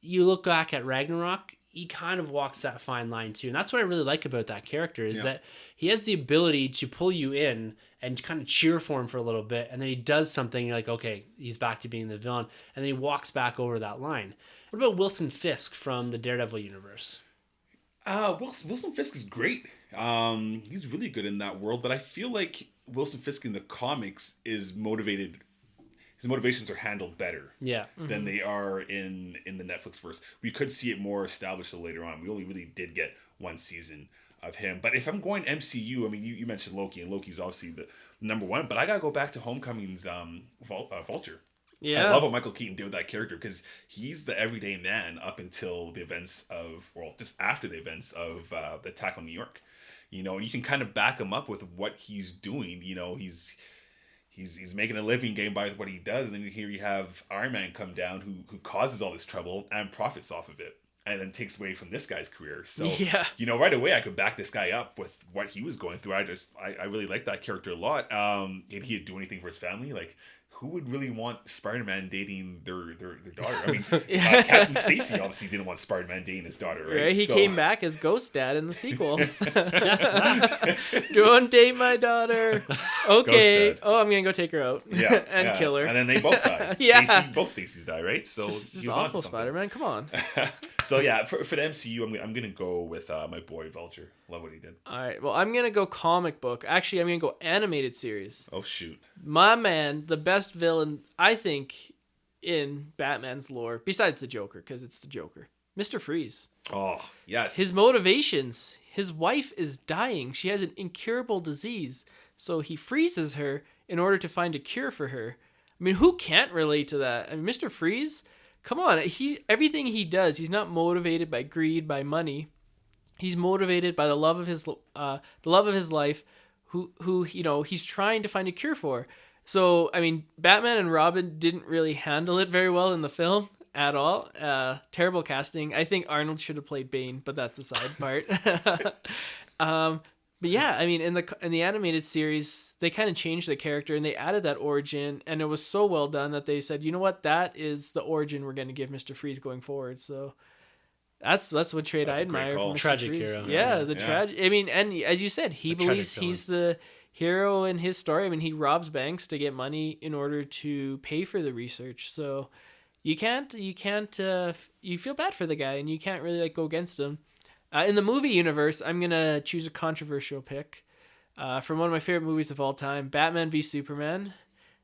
You look back at Ragnarok, he kind of walks that fine line too. And that's what I really like about that character is that he has the ability to pull you in and kind of cheer for him for a little bit. And then he does something, you're like, okay, he's back to being the villain. And then he walks back over that line. What about Wilson Fisk from the Daredevil universe? Wilson Fisk is great. He's really good in that world, but I feel like Wilson Fisk in the comics is motivated. His motivations are handled better than they are in the Netflix verse. We could see it more established later on. We only really did get one season of him. But if I'm going MCU, I mean, you mentioned Loki, and Loki's obviously the number one. But I gotta go back to Homecoming's Vulture. Yeah. I love what Michael Keaton did with that character because he's the everyday man up until the events of, well, just after the events of the attack on New York. You know, and you can kind of back him up with what he's doing. You know, he's making a living game by what he does, and then here you have Iron Man come down who causes all this trouble and profits off of it, and then takes away from this guy's career. So you know, right away I could back this guy up with what he was going through. I really like that character a lot. Did he do anything for his family? Like, who would really want Spider-Man dating their daughter? I mean, Captain Stacy obviously didn't want Spider-Man dating his daughter, right? He came back as Ghost Dad in the sequel. Don't date my daughter. Okay. Oh, I'm gonna go take her out. And kill her. And then they both die. Both Stacys die, right? So just awful, Spider-Man. Come on. So yeah, for the MCU, I'm gonna go with my boy Vulture. Love what he did. All right. Well, I'm gonna go comic book. Actually, I'm gonna go animated series. Oh shoot. My man, the best villain I think in Batman's lore, besides the Joker, because it's the Joker, Mr. Freeze. Oh yes. His motivations. His wife is dying. She has an incurable disease, so he freezes her in order to find a cure for her. I mean, who can't relate to that? I mean, Mr. Freeze come on, everything he does, he's not motivated by greed, by money. He's motivated by the love of his life, who he's trying to find a cure for. So I mean, Batman and Robin didn't really handle it very well in the film at all. Terrible casting. I think Arnold should have played Bane, but that's a side part. But yeah, I mean, in the animated series, they kind of changed the character and they added that origin, and it was so well done that they said, you know what, that is the origin we're going to give Mr. Freeze going forward. So that's what trait I admire from Mr. Tragic Freeze. hero. Yeah, the tragic. I mean, and as you said, he believes he's the hero in his story. I mean, he robs banks to get money in order to pay for the research. So you feel bad for the guy, and you can't really go against him. In the movie universe, I'm going to choose a controversial pick from one of my favorite movies of all time, Batman v Superman.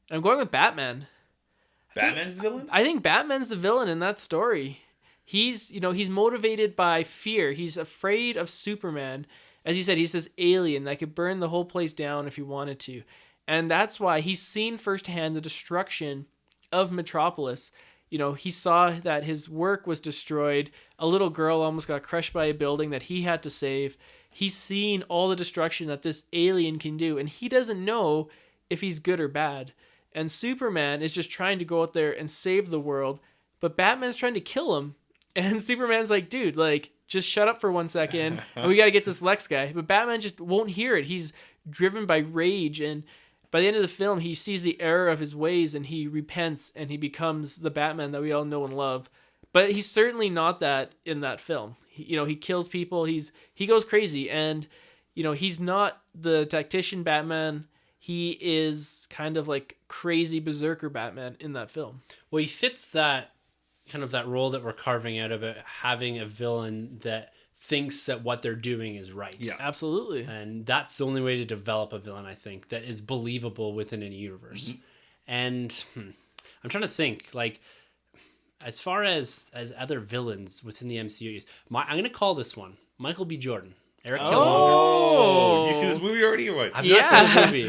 And I'm going with Batman. Batman's the villain? I think Batman's the villain in that story. He's motivated by fear. He's afraid of Superman. As you said, he's this alien that could burn the whole place down if he wanted to. And that's why he's seen firsthand the destruction of Metropolis. He saw that his work was destroyed. A little girl almost got crushed by a building that he had to save. He's seen all the destruction that this alien can do, and he doesn't know if he's good or bad. And Superman is just trying to go out there and save the world, but Batman's trying to kill him. And Superman's like, dude, just shut up for 1 second, and we got to get this Lex guy. But Batman just won't hear it. He's driven by rage, and by the end of the film, he sees the error of his ways and he repents and he becomes the Batman that we all know and love. But he's certainly not that in that film. He kills people. He goes crazy, and he's not the tactician Batman. He is kind of like crazy berserker Batman in that film. Well, he fits that kind of that role that we're carving out about having a villain that thinks that what they're doing is right. Yeah, absolutely. And that's the only way to develop a villain, I think, that is believable within any universe. Mm-hmm. And I'm trying to think, as far as other villains within the MCU, I'm going to call this one Michael B. Jordan. Eric Killmonger. Oh, you see this movie already or what? I've not seen the movie.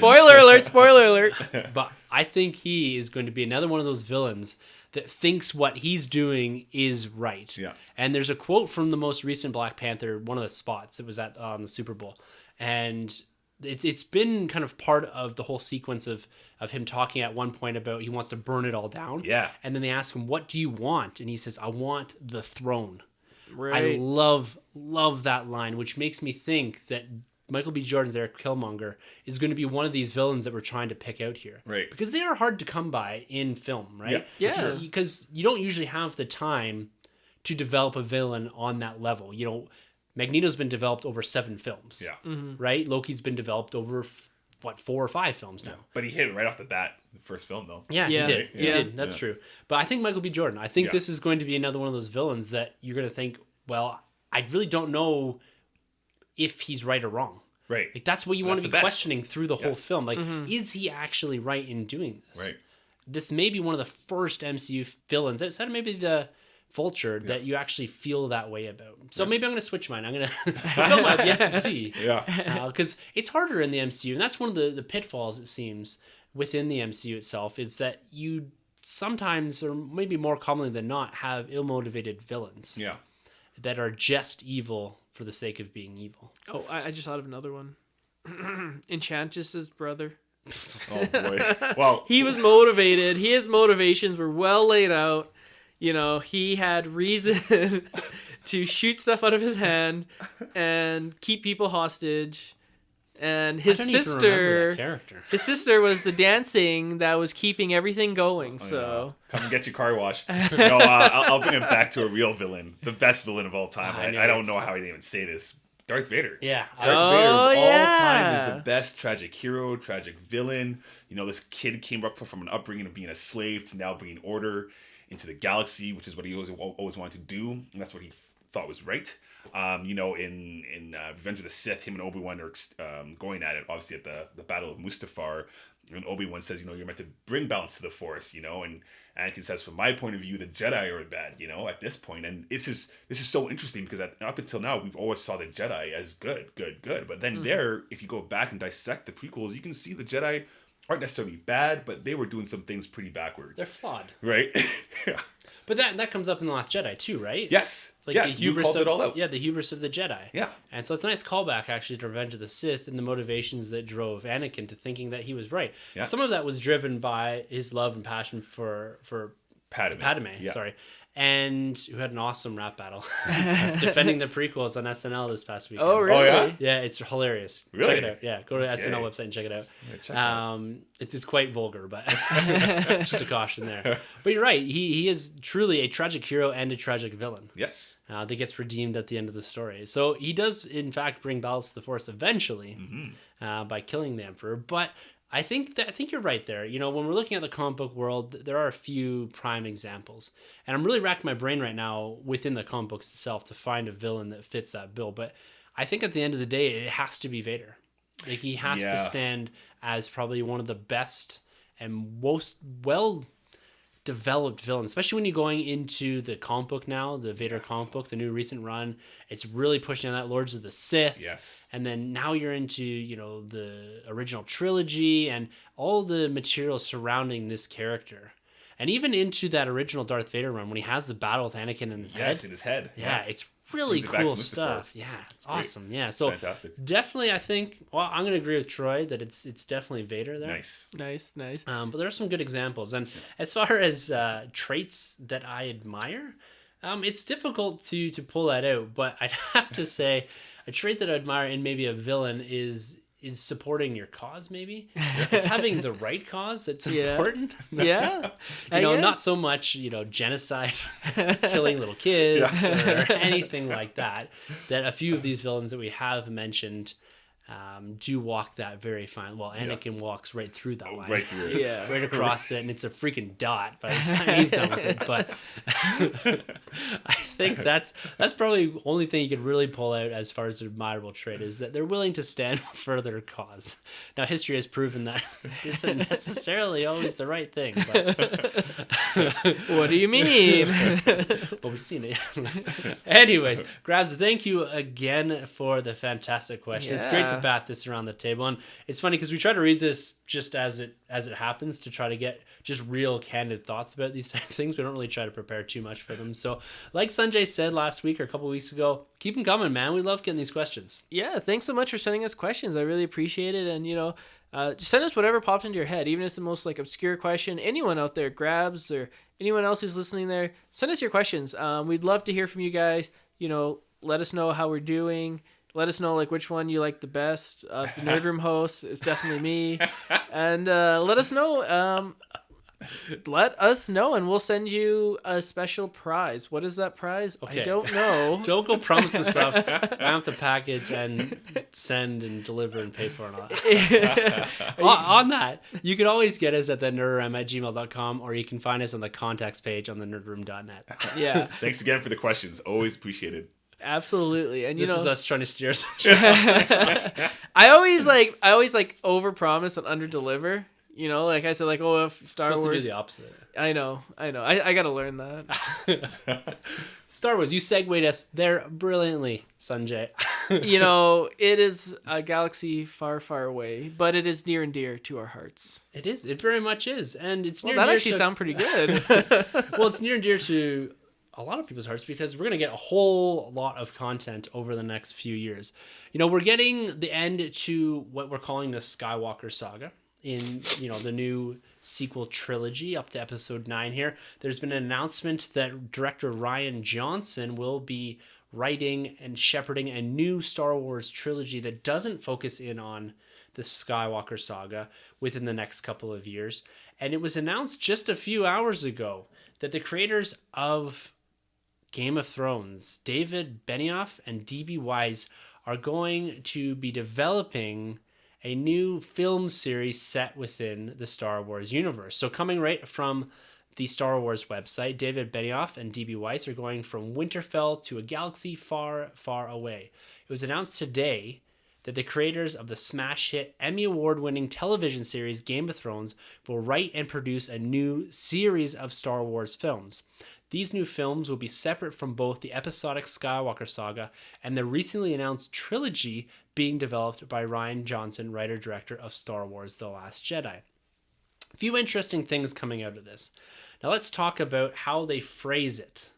Spoiler alert. But I think he is going to be another one of those villains that thinks what he's doing is right. Yeah. And there's a quote from the most recent Black Panther, one of the spots. It was at the Super Bowl. And it's been kind of part of the whole sequence of him talking at one point about he wants to burn it all down. Yeah. And then they ask him, what do you want? And he says, I want the throne. Right. I love that line, which makes me think that Michael B. Jordan's Eric Killmonger is going to be one of these villains that we're trying to pick out here. Right. Because they are hard to come by in film, right? Yeah. Sure. Because you don't usually have the time to develop a villain on that level. Magneto's been developed over 7 films. Yeah. Mm-hmm. Right? Loki's been developed over, 4 or 5 films now. Yeah. But he hit it right off the bat, the first film, though. Yeah, he did. Right? He did. That's true. But I think Michael B. Jordan, I think this is going to be another one of those villains that you're going to think, well, I really don't know if he's right or wrong. Right. That's what you want to be questioning through the whole film. Is he actually right in doing this? Right. This may be one of the first MCU villains, outside of maybe the Vulture, that you actually feel that way about. So maybe I'm going to switch mine. I'm going to film I've yet to see. Yeah. Because it's harder in the MCU, and that's one of the pitfalls, it seems, within the MCU itself, is that you sometimes, or maybe more commonly than not, have ill-motivated villains. Yeah. That are just evil for the sake of being evil. Oh, I just thought of another one. Enchantress's brother. Oh boy. Well, he was motivated. His motivations were well laid out. He had reason to shoot stuff out of his hand and keep people hostage. And his sister was the dancing that was keeping everything going. So come and get your car washed. No, I'll bring it back to a real villain, the best villain of all time. I don't know how I didn't even say this. Darth Vader. Yeah. Darth Vader of all time is the best tragic hero, tragic villain. This kid came up from an upbringing of being a slave to now bringing order into the galaxy, which is what he always wanted to do, and that's what he thought was right. In Revenge of the Sith, him and Obi-Wan are going at it, obviously at the Battle of Mustafar, and Obi-Wan says, you're meant to bring balance to the Force, and Anakin says, from my point of view, the Jedi are bad, at this point. And this is so interesting because up until now, we've always saw the Jedi as good. But then if you go back and dissect the prequels, you can see the Jedi aren't necessarily bad, but they were doing some things pretty backwards. They're flawed. Right? Yeah. But that comes up in The Last Jedi too, right? Yes. Like yes, the you hubris called of, it all out. Yeah, the hubris of the Jedi. Yeah. And so it's a nice callback actually to Revenge of the Sith and the motivations that drove Anakin to thinking that he was right. Yeah. Some of that was driven by his love and passion for Padme, Yeah. sorry. And who had an awesome rap battle defending the prequels on SNL this past weekend. Oh, really? Oh, yeah? Yeah, it's hilarious. Really? Check it out. Yeah, go to the Okay. SNL website and check it out. check it out. It's quite vulgar, but just a caution there. But you're right. He is truly a tragic hero and a tragic villain Yes. that gets redeemed at the end of the story. So he does, in fact, bring balance to the Force eventually by killing the Emperor. But I think you're right there. You know, when we're looking at the comic book world, there are a few prime examples, and I'm really racking my brain right now within the comic books itself to find a villain that fits that bill. But I think at the end of the day, it has to be Vader. Like he has to stand as probably one of the best and most well developed villain, especially when you're going into the comic book now, the Vader comic book, the new recent run. It's really pushing on that Lords of the Sith. Yes. And then now you're into, you know, the original trilogy and all the material surrounding this character. And even into that original Darth Vader run when he has the battle with Anakin in his head. Yes, in his head. Yeah, it's really Brings it back cool to Mustafar. stuff. Yeah, it's great. awesome. Yeah, so Fantastic. definitely I think, well, I'm going to agree with Troy that it's definitely Vader there. Nice. Nice. But there are some good examples. And as far as traits that I admire, it's difficult to pull that out. But I'd have to say a trait that I admire in maybe a villain is supporting your cause, maybe. It's having the right cause that's important. Yeah. You know, not so much, you know, genocide, killing little kids or anything like that. That a few of these villains that we have mentioned do walk that very fine. Well, Anakin walks right through that line. Right through it. Yeah. Right across it, and it's a freaking dot by the time he's done with it. But I think that's probably the only thing you could really pull out as far as an admirable trait is that they're willing to stand for their cause. Now, history has proven that isn't necessarily always the right thing. But What do you mean? well, we've seen it. Anyways, Grabs, thank you again for the fantastic question. It's great to bat this around the table, and it's funny because we try to read this just as it happens to try to get just real candid thoughts about these type of things. We don't really try to prepare too much for them. So like Sunjay said last week or a couple of weeks ago, keep them coming, man. We love getting these questions. Yeah, thanks so much for sending us questions. I really appreciate it. And, you know, just send us whatever pops into your head, even if it's the most like obscure question. Anyone out there, Grabs, or anyone else who's listening there, send us your questions. We'd love to hear from you guys. You know, let us know how we're doing. Let us know like which one you like the best. The Nerd Room host is definitely me. And let us know. Let us know, and we'll send you a special prize. What is that prize? Okay. I don't know. Don't go promise the stuff. I have to package and send and deliver and pay for it all. On that, you can always get us at thenerdroom@gmail.com, or you can find us on the contacts page on thenerdroom.net. Yeah, Thanks again for the questions. Always appreciated. absolutely. And you This know, is us trying to steer us. I always like overpromise and underdeliver. You know, like I said, like, oh, if Star Supposed Wars. to do the opposite. I know. I gotta learn that. Star Wars, you segued us there brilliantly, Sunjay. You know, it is a galaxy far, far away, but it is near and dear to our hearts. It is. It very much is. And it's near Well, that and dear actually to... sounds pretty good. Well, it's near and dear to a lot of people's hearts because we're going to get a whole lot of content over the next few years. You know, we're getting the end to what we're calling the Skywalker saga in, you know, the new sequel trilogy up to episode 9 here. There's been an announcement that director Rian Johnson will be writing and shepherding a new Star Wars trilogy that doesn't focus in on the Skywalker saga within the next couple of years. And it was announced just a few hours ago that the creators of Game of Thrones, David Benioff and D.B. Weiss, are going to be developing a new film series set within the Star Wars universe. So coming right from the Star Wars website, David Benioff and D.B. Weiss are going from Winterfell to a galaxy far, far away. It was announced today that the creators of the smash hit Emmy Award-winning television series Game of Thrones will write and produce a new series of Star Wars films. These new films will be separate from both the episodic Skywalker saga and the recently announced trilogy being developed by Rian Johnson, writer-director of Star Wars The Last Jedi. few interesting things coming out of this. Now let's talk about how they phrase it.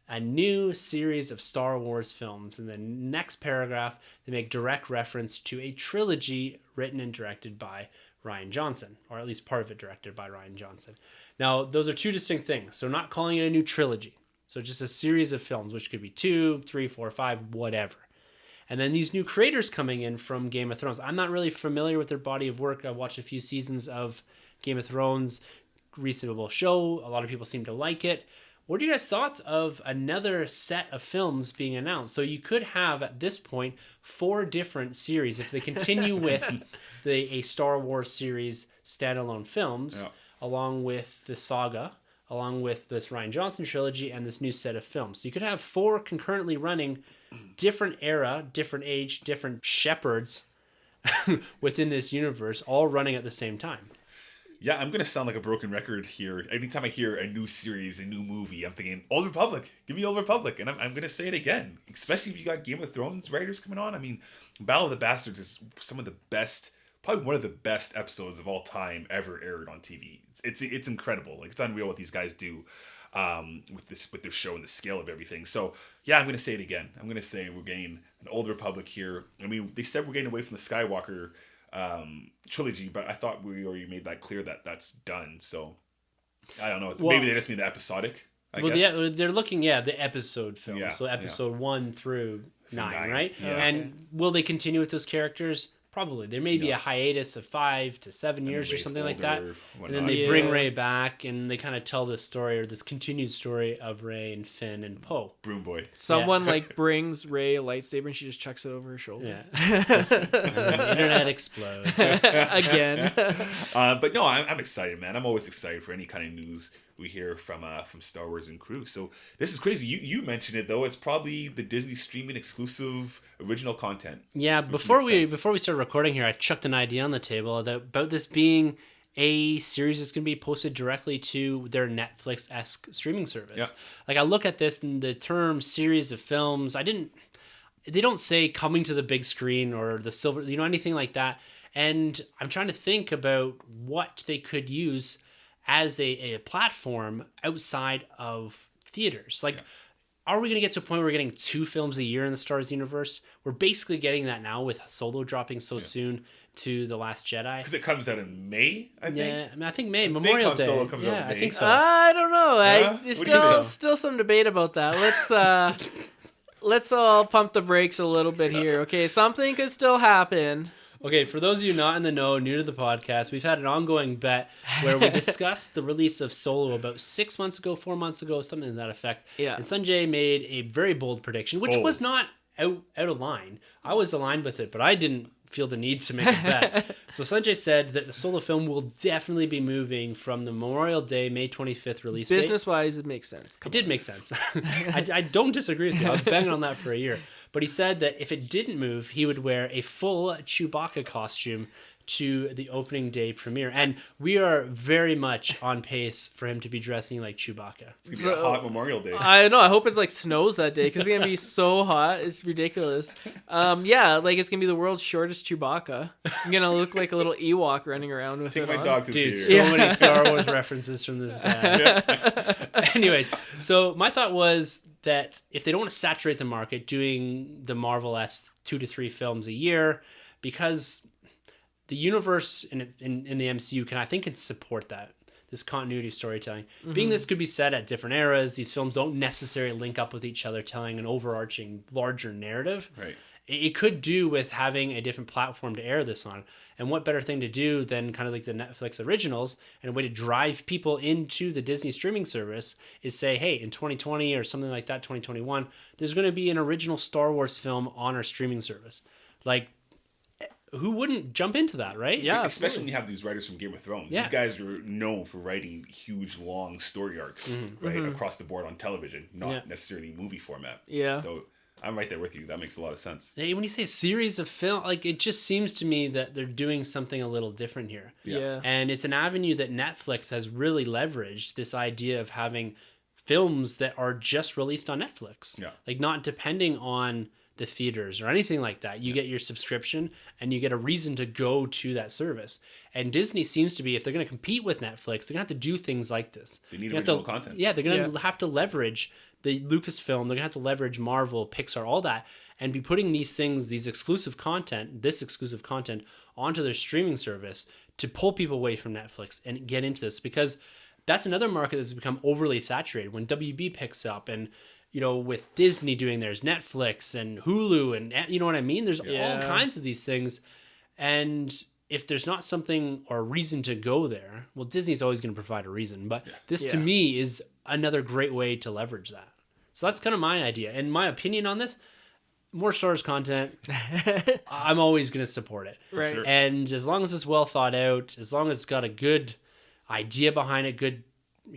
A new series of Star Wars films. In the next paragraph, they make direct reference to a trilogy written and directed by Rian Johnson, or at least part of it directed by Rian Johnson. Now, those are two distinct things. So not calling it a new trilogy. So just a series of films, which could be 2, 3, 4, 5, whatever. And then these new creators coming in from Game of Thrones. I'm not really familiar with their body of work. I watched a few seasons of Game of Thrones, reasonable show. A lot of people seem to like it. What are your guys' thoughts of another set of films being announced? So you could have, at this point, 4 different series. If they continue with a Star Wars series standalone films, along with the saga, along with this Rian Johnson trilogy, and this new set of films. So you could have 4 concurrently running, different era, different age, different shepherds within this universe, all running at the same time. Yeah, I'm going to sound like a broken record here. Anytime I hear a new series, a new movie, I'm thinking, Old Republic. Give me Old Republic. And I'm going to say it again. Especially if you got Game of Thrones writers coming on. I mean, Battle of the Bastards is some of the best, probably one of the best episodes of all time ever aired on TV. It's incredible. Like, it's unreal what these guys do with their show and the scale of everything. So, yeah, I'm going to say it again. I'm going to say we're getting an Old Republic here. I mean, they said we're getting away from the Skywalker trilogy, but I thought we already made that clear that that's done. So I don't know. Well, maybe they just mean the episodic. I guess. They're looking, the episode films. Yeah, so episode 1 through 9, right? Yeah. And will they continue with those characters? Probably. There may be a hiatus of 5 to 7 years or something like that. And then they bring Rey back and they kind of tell this story, or this continued story of Rey and Finn and Poe. Broom boy. Someone like brings Rey a lightsaber and she just chucks it over her shoulder. Yeah. And the internet explodes. Again. But no, I'm excited, man. I'm always excited for any kind of news we hear from Star Wars and crew. So this is crazy. You mentioned it though. It's probably the Disney streaming exclusive original content. Yeah, before we started recording here, I chucked an idea on the table about this being a series that's going to be posted directly to their Netflix-esque streaming service. Yeah. Like, I look at this and the term series of films, they don't say coming to the big screen or the silver, anything like that. And I'm trying to think about what they could use as a platform outside of theaters. Like, are we going to get to a point where we're getting 2 films a year in the Star Wars universe? We're basically getting that now with Solo dropping so soon to The Last Jedi. Because it comes out in May, I think. Yeah, I mean, I think May, Memorial Day. Solo comes out in I May. think so. I don't know. Yeah? There's What do you think so? still some debate about that. Let's all pump the brakes a little bit here. Okay, something could still happen. Okay, for those of you not in the know, new to the podcast, we've had an ongoing bet where we discussed the release of Solo about 6 months ago, 4 months ago, something to that effect. Yeah. And Sunjay made a very bold prediction, which was not out of line. I was aligned with it, but I didn't feel the need to make a bet. So Sunjay said that the Solo film will definitely be moving from the Memorial Day, May 25th release date. Business-wise, it makes sense. It did make sense. I don't disagree with you. I've been on that for a year. But he said that if it didn't move, he would wear a full Chewbacca costume to the opening day premiere. And we are very much on pace for him to be dressing like Chewbacca. It's going to be a hot Memorial Day. I know. I hope it's like snows that day because it's going to be so hot. It's ridiculous. Yeah, like it's going to be the world's shortest Chewbacca. I'm going to look like a little Ewok running around with Take it my on. dog to the Dude, theater. so many Star Wars references from this guy. Anyways, so my thought was that if they don't want to saturate the market doing the Marvel-esque 2 to 3 films a year, because the universe in the MCU can support that, this continuity of storytelling. Mm-hmm. Being this could be set at different eras, these films don't necessarily link up with each other, telling an overarching larger narrative. Right. It could do with having a different platform to air this on. And what better thing to do than kind of like the Netflix originals, and a way to drive people into the Disney streaming service is say, hey, in 2020 or something like that, 2021, there's going to be an original Star Wars film on our streaming service. Like, who wouldn't jump into that, right? Yeah, especially when you have these writers from Game of Thrones. Yeah. These guys are known for writing huge, long story arcs, right, across the board on television, not necessarily movie format. Yeah. So I'm right there with you. That makes a lot of sense. Hey, when you say a series of film, like, it just seems to me that they're doing something a little different here. Yeah. And it's an avenue that Netflix has really leveraged, this idea of having films that are just released on Netflix. Yeah. Like, not depending on the theaters or anything like that. You get your subscription and you get a reason to go to that service. And Disney seems to be, if they're going to compete with Netflix, they're going to have to do things like this. They need original content. Yeah, they're going to have to leverage the Lucasfilm. They're going to have to leverage Marvel, Pixar, all that, and be putting these things, this exclusive content onto their streaming service to pull people away from Netflix and get into this, because that's another market that's become overly saturated. When WB picks up, and with Disney doing theirs, Netflix and Hulu, and you know what I mean? There's all kinds of these things. And if there's not something or a reason to go there, well, Disney's always going to provide a reason. But this to me is another great way to leverage that. So that's kind of my idea. And my opinion on this, more Star Wars content, I'm always going to support it. Right. Sure. And as long as it's well thought out, as long as it's got a good idea behind it, good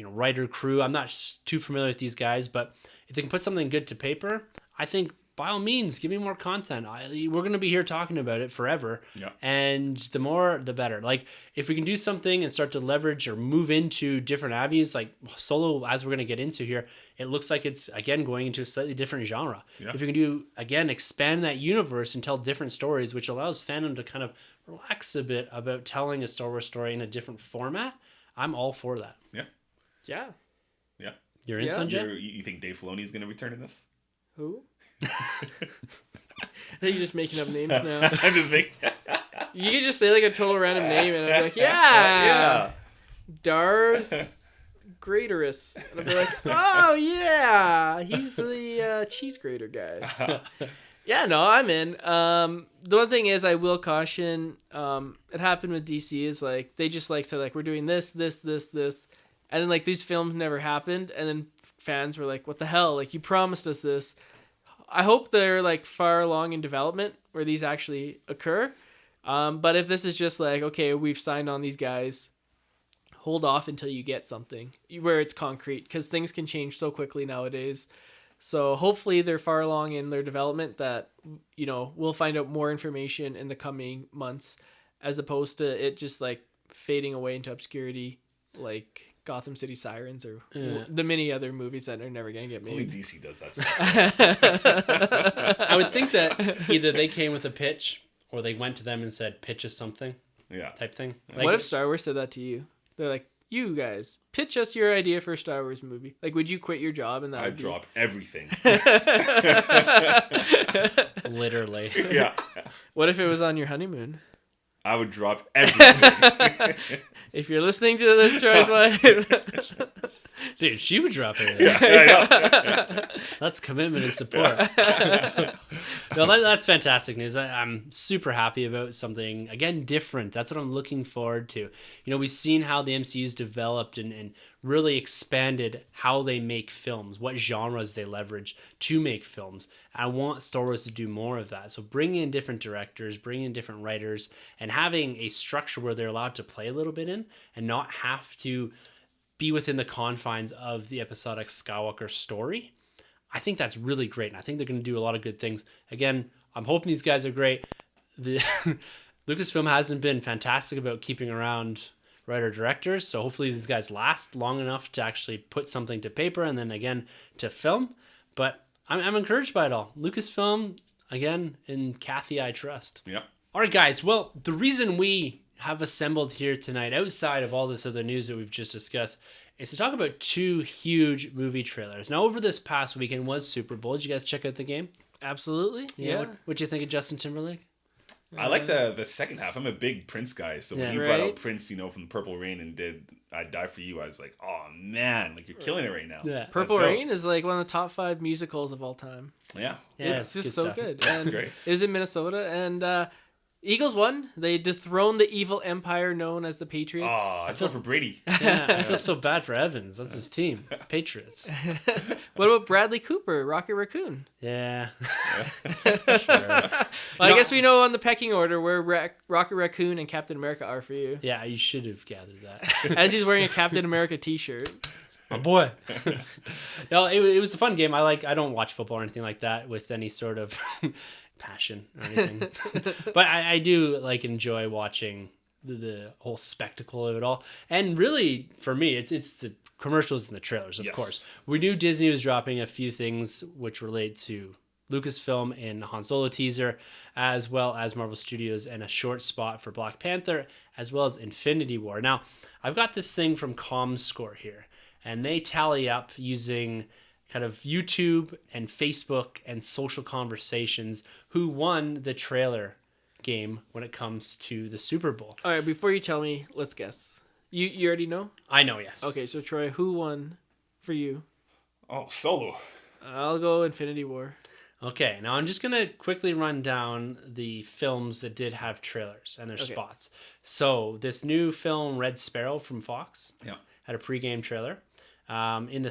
writer crew. I'm not too familiar with these guys, but if they can put something good to paper, I think by all means, give me more content. We're going to be here talking about it forever. Yeah. And the more, the better. Like, if we can do something and start to leverage or move into different avenues, like Solo, as we're going to get into here, it looks like it's, again, going into a slightly different genre. Yeah. If we can do, again, expand that universe and tell different stories, which allows fandom to kind of relax a bit about telling a Star Wars story in a different format, I'm all for that. Yeah. Yeah. Yeah. You're in, Sunjay? You think Dave Filoni is going to return in this? Who? You're just making up names now. I'm just making. You could just say like a total random name, and I'd be like, yeah, Darth Graterus, and I'd be like, oh yeah, he's the cheese grater guy. Yeah, no, I'm in. The one thing is, I will caution. It happened with DC is like they just like said like we're doing this, and then like these films never happened, and then fans were like, what the hell? Like you promised us this. I hope they're like far along in development where these actually occur. But if this is just like, okay, we've signed on these guys, hold off until you get something where it's concrete, because things can change so quickly nowadays. So hopefully they're far along in their development that, we'll find out more information in the coming months, as opposed to it just like fading away into obscurity, like Gotham City Sirens or the many other movies that are never going to get made. Only DC does that stuff. I would think that either they came with a pitch or they went to them and said, pitch us something. Yeah. Type thing. Like, what if Star Wars said that to you? They're like, you guys, pitch us your idea for a Star Wars movie. Like, would you quit your job? And I'd drop everything. Literally. Yeah. What if it was on your honeymoon? I would drop everything. If you're listening to this, Troy's wife. Dude, she would drop it. Yeah. That's commitment and support. No, that's fantastic news. I'm super happy about something, again, different. That's what I'm looking forward to. We've seen how the MCU's developed and really expanded how they make films, what genres they leverage to make films. I want Star Wars to do more of that. So bringing in different directors, bringing in different writers, and having a structure where they're allowed to play a little bit in and not have to be within the confines of the episodic Skywalker story. I think that's really great. And I think they're going to do a lot of good things. Again, I'm hoping these guys are great. The Lucasfilm hasn't been fantastic about keeping around writer-directors, so hopefully these guys last long enough to actually put something to paper and then again to film. But I'm encouraged by it all. Lucasfilm, again, in Kathy I trust. Yeah. All right, guys. Well, the reason we have assembled here tonight, outside of all this other news that we've just discussed, is to talk about two huge movie trailers. Now, over this past weekend was Super Bowl. Did you guys check out the game? Absolutely. Yeah. What'd you think of Justin Timberlake? I like the second half. I'm a big Prince guy, so when you brought out Prince, from Purple Rain and did "I'd Die for You," I was like, "Oh man, like you're killing it right now." Yeah, Purple Rain is like one of the top 5 musicals of all time. Yeah, it's just so good. That's great. It was in Minnesota, and Eagles won. They dethroned the evil empire known as the Patriots. Oh, I feel for Brady. Yeah, I feel so bad for Evans. That's his team, Patriots. What about Bradley Cooper, Rocket Raccoon? Yeah. Sure. Well, I guess we know on the pecking order where Rocket Raccoon and Captain America are for you. Yeah, you should have gathered that. As he's wearing a Captain America t-shirt. My boy. No, it was a fun game. I don't watch football or anything like that with any sort of passion or anything. But I do enjoy watching the whole spectacle of it all. And really, for me, it's the commercials and the trailers, of course. We knew Disney was dropping a few things which relate to Lucasfilm in Han Solo teaser, as well as Marvel Studios and a short spot for Black Panther, as well as Infinity War. Now, I've got this thing from ComScore here, and they tally up using kind of YouTube and Facebook and social conversations who won the trailer game when it comes to the Super Bowl. All right, before you tell me, let's guess. You already know? I know, yes. Okay, so Troy, who won for you? Oh, Solo. I'll go Infinity War. Okay, now I'm just going to quickly run down the films that did have trailers and their spots. So this new film, Red Sparrow from Fox, had a pregame trailer. In the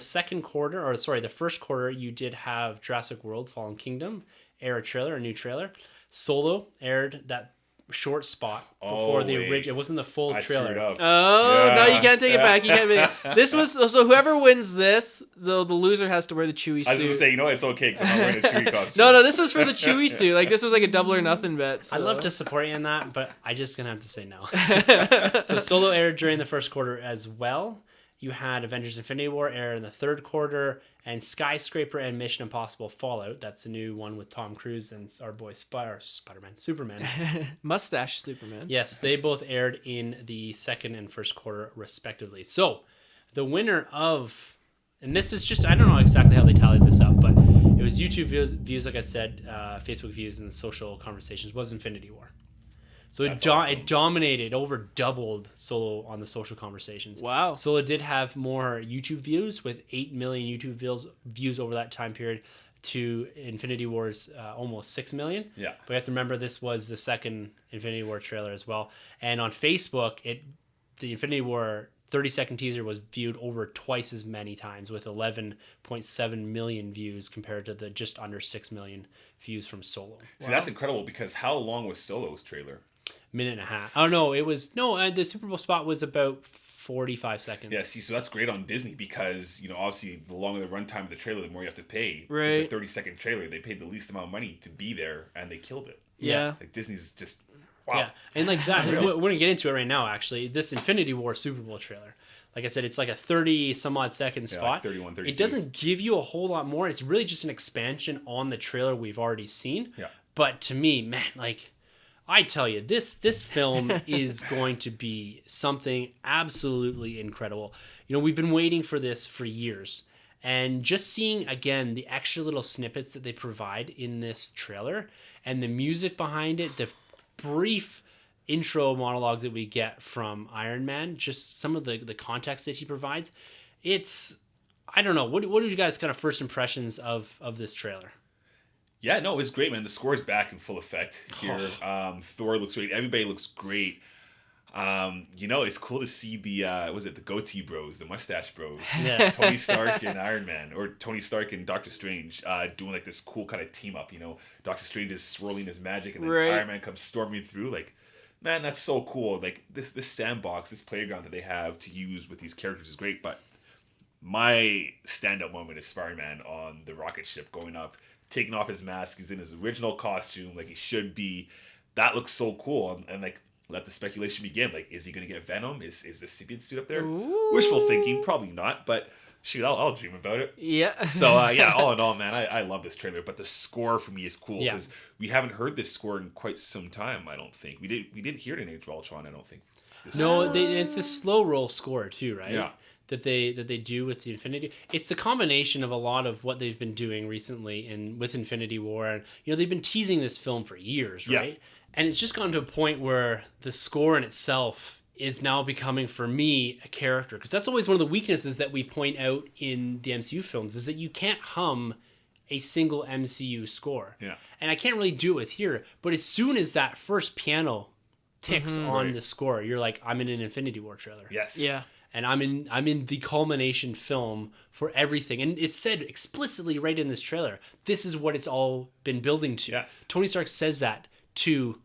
the first quarter, you did have Jurassic World Fallen Kingdom air a new trailer. Solo aired that short spot before the original. It wasn't the full trailer. Oh, no, you can't take it back. You can't. This was so whoever wins this, the loser has to wear the Chewie suit. I was going to say, it's okay because I'm not wearing a Chewie costume. No, this was for the Chewie suit. Like this was like a double or nothing bet. So. I'd love to support you in that, but I just gonna have to say no. So Solo aired during the first quarter as well. You had Avengers Infinity War air in the third quarter, and Skyscraper and Mission Impossible Fallout. That's the new one with Tom Cruise and our boy Superman. Mustache Superman. Yes, they both aired in the second and first quarter, respectively. So, the winner of, and this is just, I don't know exactly how they tallied this up, but it was YouTube views like I said, Facebook views, and social conversations, was Infinity War. So it dominated, over doubled Solo on the social conversations. Wow. Solo did have more YouTube views with 8 million YouTube views over that time period to Infinity War's almost 6 million. Yeah. But you have to remember this was the second Infinity War trailer as well. And on Facebook, the Infinity War 30-second teaser was viewed over twice as many times with 11.7 million views compared to the just under 6 million views from Solo. See, that's incredible because how long was Solo's trailer? Minute and a half. Oh no, the Super Bowl spot was about 45 seconds. Yeah, see, so that's great on Disney because, obviously the longer the runtime of the trailer, the more you have to pay. Right. It's a 30-second trailer. They paid the least amount of money to be there, and they killed it. Yeah. Like, Disney's just, wow. Yeah, and like that, we're going to get into it right now, actually. This Infinity War Super Bowl trailer, like I said, it's like a 30-some-odd second spot. Like 31, 32. It doesn't give you a whole lot more. It's really just an expansion on the trailer we've already seen. Yeah. But to me, man, like, I tell you, this film is going to be something absolutely incredible. We've been waiting for this for years. And just seeing, again, the extra little snippets that they provide in this trailer and the music behind it, the brief intro monologue that we get from Iron Man, just some of the context that he provides, I don't know. What are you guys' kind of first impressions of this trailer? Yeah, no, it's great, man. The score is back in full effect here. Thor looks great. Everybody looks great. It's cool to see the goatee bros, the mustache bros. Yeah. Tony Stark and Iron Man, or Tony Stark and Doctor Strange, doing like this cool kind of team up. Doctor Strange is swirling his magic, and then Iron Man comes storming through. Like, man, that's so cool. Like this sandbox, this playground that they have to use with these characters is great. But my stand-up moment is Spider-Man on the rocket ship going up, taking off his mask. He's in his original costume, like he should be. That looks so cool, and like, let the speculation begin. Like, is he going to get Venom? Is the symbiote suit up there? Ooh. Wishful thinking, probably not, but shoot, I'll dream about it. Yeah. So, all in all, man, I love this trailer, but the score for me is cool because we haven't heard this score in quite some time, I don't think. We didn't hear it in Age of Ultron, I don't think. It's a slow roll score too, right? Yeah. That they do with the Infinity. It's a combination of a lot of what they've been doing recently with Infinity War, and they've been teasing this film for years, right? Yeah. And it's just gotten to a point where the score in itself is now becoming, for me, a character, because that's always one of the weaknesses that we point out in the MCU films, is that you can't hum a single MCU score. Yeah. And I can't really do it with here, but as soon as that first piano ticks on the score, you're like, I'm in an Infinity War trailer. Yes. Yeah. And I'm in the culmination film for everything. And it's said explicitly right in this trailer, this is what it's all been building to. Yes. Tony Stark says that to,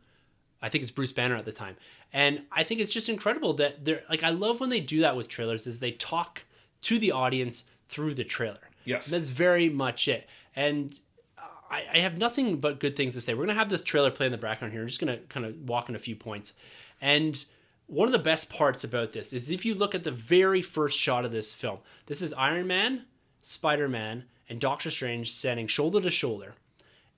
I think it's Bruce Banner at the time. And I think it's just incredible that they're like, I love when they do that with trailers, is they talk to the audience through the trailer. Yes. That's very much it. And I have nothing but good things to say. We're going to have this trailer play in the background here. I'm just going to kind of walk in a few points. And one of the best parts about this is if you look at the very first shot of this film, this is Iron Man, Spider-Man, and Doctor Strange standing shoulder to shoulder.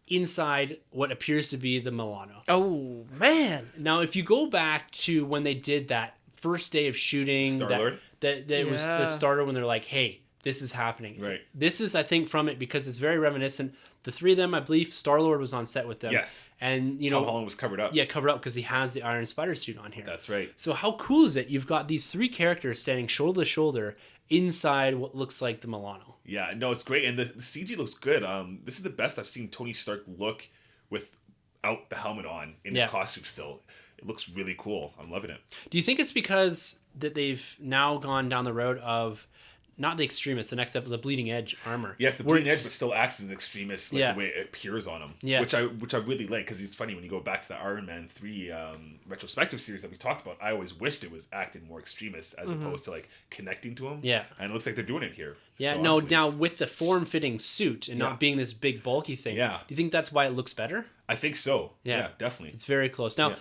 inside what appears to be the Milano. Oh man. Now, if you go back to when they did that first day of shooting, Star-Lord? that it was Yeah. the starter when they're like, hey, this is happening. Right. This is, I think, from it because it's very reminiscent. The three of them, I believe, Star-Lord was on set with them. Yes. And, you Tom know, Holland was covered up. yeah, covered up because he has the Iron Spider suit on here. That's right. So how cool is it? You've got these three characters standing shoulder to shoulder inside what looks like the Milano. Yeah, no, it's great, and the CG looks good. This is the best I've seen Tony Stark look without the helmet on in his costume. Still, it looks really cool. I'm loving it. Do you think it's because that they've now gone down the road of not the extremist, the next step, the bleeding edge armor? Yes, the where bleeding edge, it's- but still acts as an extremist, like the way it appears on him. Yeah. which I really like because it's funny when you go back to the Iron Man 3 retrospective series that we talked about. I always wished it was acting more extremist as opposed to like connecting to him. Yeah. and it looks like they're doing it here. Yeah, So no, I'm pleased. now with the form-fitting suit and Yeah. not being this big bulky thing. Yeah. Do you think that's why it looks better? I think so. Yeah. Yeah, definitely. It's very close. Now, Yeah.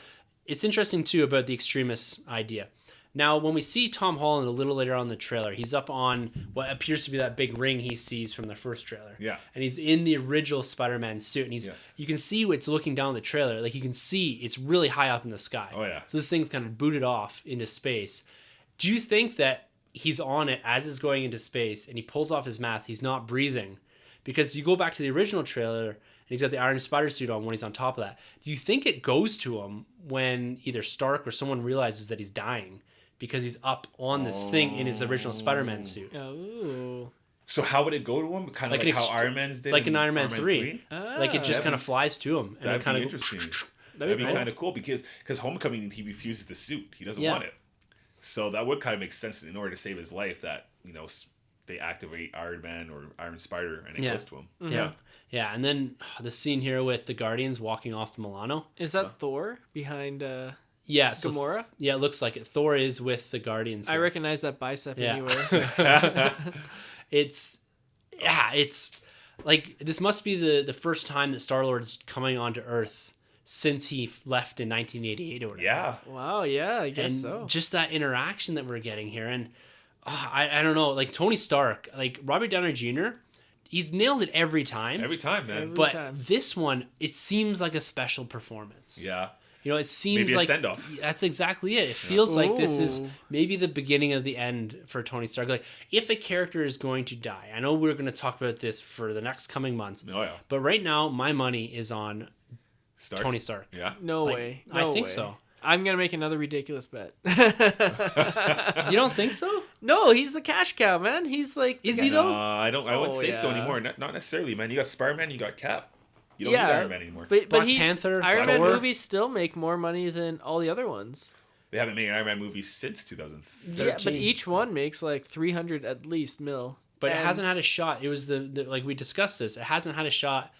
it's interesting too about the extremist idea. Now, when we see Tom Holland a little later on in the trailer, he's up on what appears to be that big ring he sees from the first trailer. Yeah. And he's in the original Spider-Man suit, and Yes. you can see it's looking down the trailer. Like you can see it's really high up in the sky. Oh, yeah. So this thing's kind of booted off into space. Do you think that he's on it as it's going into space, and he pulls off his mask? He's not breathing, because you go back to the original trailer, and he's got the Iron Spider suit on when he's on top of that. Do you think it goes to him when either Stark or someone realizes that he's dying because he's up on this thing in his original Spider-Man suit? Oh. So how would it go to him? Kind of Like like, an how ext- Iron Man's did, like in in Iron Man 3. Like it just kind of flies to him. And That'd it kind be of interesting. That'd be cool. kind of cool because Homecoming he refuses the suit. He doesn't Yeah. want it. So that would kind of make sense in order to save his life that they activate Iron Man or Iron Spider and it goes to him. Yeah. Yeah, and then the scene here with the Guardians walking off the Milano. Is that Thor behind Yeah, so Gamora? yeah, it looks like it. Thor is with the Guardians. I here. recognize that bicep Yeah. anywhere. It's like this must be the first time that Star-Lord's coming onto Earth since he left in 1988 or whatever. Yeah. Wow, yeah, I guess And so. just that interaction that we're getting here, and I don't know, like Tony Stark, like Robert Downey Jr., he's nailed it every time. Every time, man. but time. this one, it seems like a special performance. Yeah. You know, it seems Maybe a like send-off. That's exactly it. It feels like this is Ooh. maybe the beginning of the end for Tony Stark. Like, if a character is going to die, I know we're going to talk about this for the next coming months. Oh, yeah. But right now, my money is on Stark. Tony Stark. Yeah. No Like, way. I No think way. so. I'm gonna make another ridiculous bet. You don't think so? No, he's the cash cow, man. He's like, Is the he guy- though? I wouldn't Oh, say so yeah. anymore. Not necessarily, man. You got Spider-Man, you got Cap. You don't Yeah, need Iron Man anymore. But Black he's Panther, Iron Man Thor. movies still make more money than all the other ones. They haven't made an Iron Man movie since 2013. Yeah, but 13. each one makes like 300 at least mil. But it And- hasn't had a shot. It was the like we discussed this. It hasn't had a shot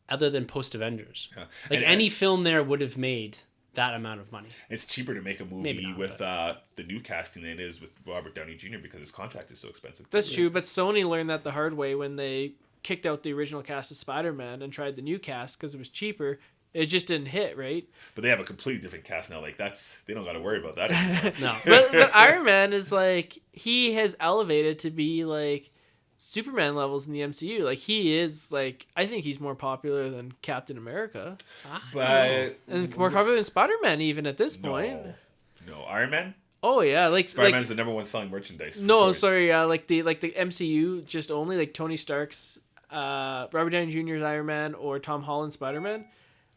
other than post Avengers. Yeah. Like And- any film there would have made that amount of money. It's cheaper to make a Maybe movie not, with the new casting than it is with Robert Downey Jr. because his contract is so expensive. That's true, but Sony learned that the hard way when they kicked out the original cast of Spider-Man and tried the new cast because it was cheaper. It just didn't hit, right? But they have a completely different cast now. Like they don't got to worry about that anymore. No. But Iron Man is like, he has elevated to be like Superman levels in the MCU. Like he is like, I think he's more popular than Captain America But and more popular than Spider-Man even at this point. no, Iron Man. Oh yeah, like Spider-Man's the number one selling merchandise. for no, choice. sorry, like the MCU just only like Tony Stark's, Robert Downey Jr.'s Iron Man or Tom Holland's Spider-Man.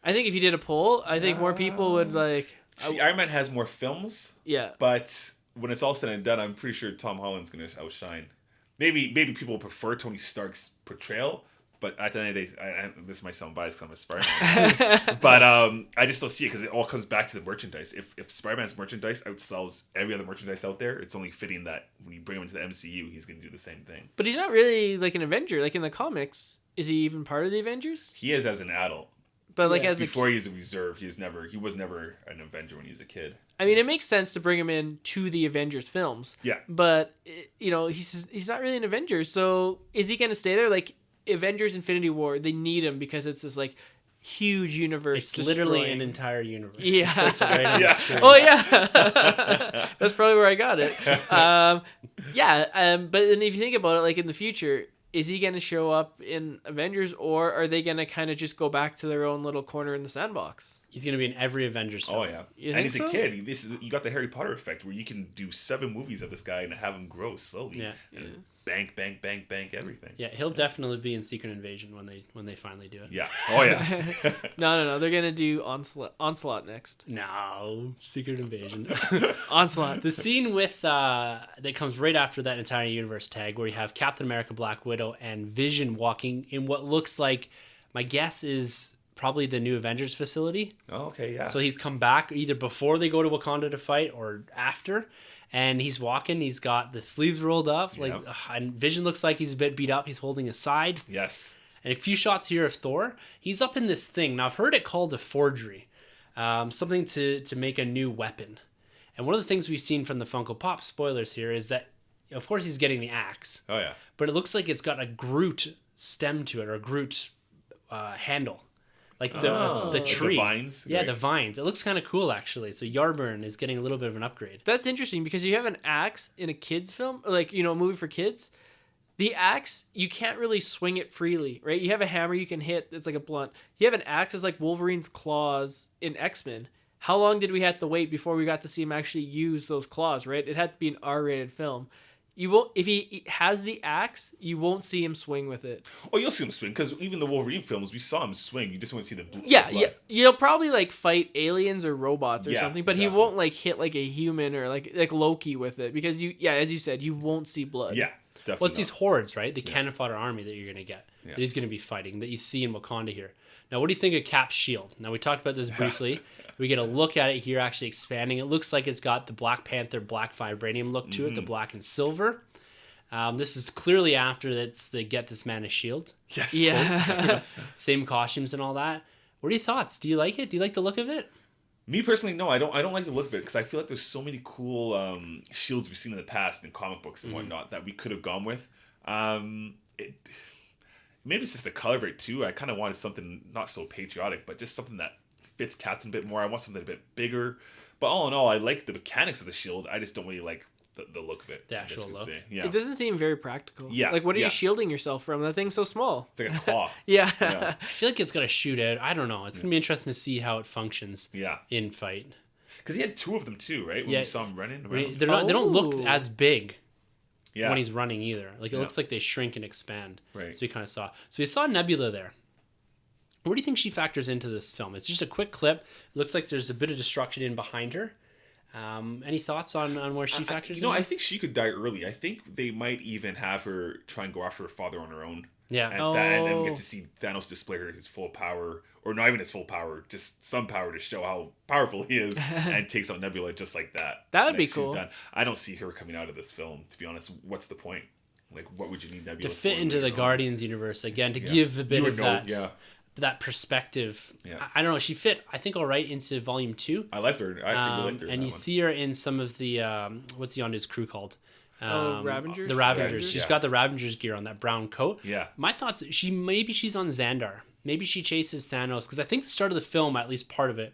I think if you did a poll, I think more people would like. See, Iron Man has more films, Yeah, but when it's all said and done, I'm pretty sure Tom Holland's gonna outshine. Maybe people prefer Tony Stark's portrayal, but at the end of the day, this might sound biased because I'm a Spider-Man, but I just don't see it because it all comes back to the merchandise. If Spider-Man's merchandise outsells every other merchandise out there, it's only fitting that when you bring him into the MCU, he's gonna do the same thing. but he's not really like an Avenger. Like in the comics, is he even part of the Avengers? He is as an adult. But like Yeah. as a Before he's a reserve, he was never an Avenger when he was a kid. I mean, it makes sense to bring him in to the Avengers films. Yeah. But you know, he's not really an Avenger. So is he going to stay there? Like Avengers: Infinity War, they need him because it's this like huge universe. It's literally destroying. an entire universe. Yeah. It says it right on the Yeah. screen. Oh yeah, that's probably where I got it. But then if you think about it, like in the future, is he going to show up in Avengers, or are they going to kind of just go back to their own little corner in the sandbox? He's going to be in every Avengers film. Oh yeah, You and think he's so? a kid. You got the Harry Potter effect where you can do 7 movies of this guy and have him grow slowly. Yeah. And bank everything. Yeah, he'll definitely be in Secret Invasion when they finally do it. Yeah. Oh yeah. No. They're going to do Onslaught next. No, Secret Invasion. Onslaught. The scene with that comes right after that entire universe tag, where you have Captain America, Black Widow, and Vision walking in what looks like, my guess is probably the new Avengers facility. Oh, okay. Yeah. So he's come back either before they go to Wakanda to fight or after, and he's walking. He's got the sleeves rolled up, like, Yep. and Vision looks like he's a bit beat up. He's holding his side. Yes. And a few shots here of Thor. He's up in this thing. Now, I've heard it called a forgery, something to make a new weapon. And one of the things we've seen from the Funko Pop, spoilers here, is that, of course, he's getting the axe. Oh yeah. But it looks like it's got a Groot stem to it, or a Groot handle. Like the tree. The vines. Yeah, right? the vines. It looks kind of cool, actually. So Yarburn is getting a little bit of an upgrade. That's interesting because you have an axe in a kid's film, like, a movie for kids. The axe, you can't really swing it freely, right? You have a hammer you can hit. It's like a blunt. You have an axe, it's like Wolverine's claws in X-Men. How long did we have to wait before we got to see him actually use those claws, right? It had to be an R-rated film. You won't, if he has the axe, you won't see him swing with it. Oh, you'll see him swing because even the Wolverine films, we saw him swing. You just won't see the blood. Yeah. You'll probably like fight aliens or robots or Yeah, something, but exactly. he won't like hit like a human or like Loki with it because as you said, you won't see blood. Yeah, definitely. Well, it's these hordes, right? The cannon fodder army that you're going to get. Yeah. That he's going to be fighting, that you see in Wakanda here. Now, what do you think of Cap's shield? Now, we talked about this briefly. We get a look at it here actually expanding. It looks like it's got the Black Panther black vibranium look to it, the black and silver. This is clearly after they get this man a shield. Yes. Yeah. Same costumes and all that. What are your thoughts? Do you like it? Do you like the look of it? Me personally, no, I don't like the look of it because I feel like there's so many cool shields we've seen in the past in comic books and whatnot that we could have gone with. Maybe it's just the color of it too. I kind of wanted something not so patriotic, but just something that fits Captain a bit more. I want something a bit bigger. But all in all, I like the mechanics of the shield. I just don't really like the look of it. The I guess actual you could look. say. Yeah. It doesn't seem very practical. Yeah, Like, what are yeah. you shielding yourself from? That thing's so small. It's like a claw. Yeah. Yeah. I feel like it's got a shootout. I don't know. It's going to be interesting to see how it functions Yeah. in fight. Because he had 2 of them too, right? When Yeah. we saw him running I mean, around. they don't look Oh. as big Yeah. when he's running either. Like, it Yeah. looks like they shrink and expand. Right. So we kind of saw. So we saw Nebula there. What do you think she factors into this film? It's just a quick clip. It looks like there's a bit of destruction in behind her. Any thoughts on where she factors in? I think she could die early. I think they might even have her try and go after her father on her own. Yeah. And then we get Oh. to see Thanos display his full power, or not even his full power, just some power to show how powerful he is, and takes out Nebula just like that. That would be she's cool. done. I don't see her coming out of this film, to be honest. What's the point? Like, what would you need Nebula To fit for into the later on? Guardians universe again, to Yeah. give a bit You would of know, that, yeah. that perspective. Yeah. I don't know. She fit, I think, all right into Volume 2. I liked her. I actually really liked her. in And that you one. see her in some of the what's Yondu's crew called? Ravengers? The Ravengers. Ravengers, She's yeah. got the Ravengers gear on, that brown coat. Yeah. My thoughts, maybe she's on Xandar. Maybe she chases Thanos, because I think the start of the film, at least part of it,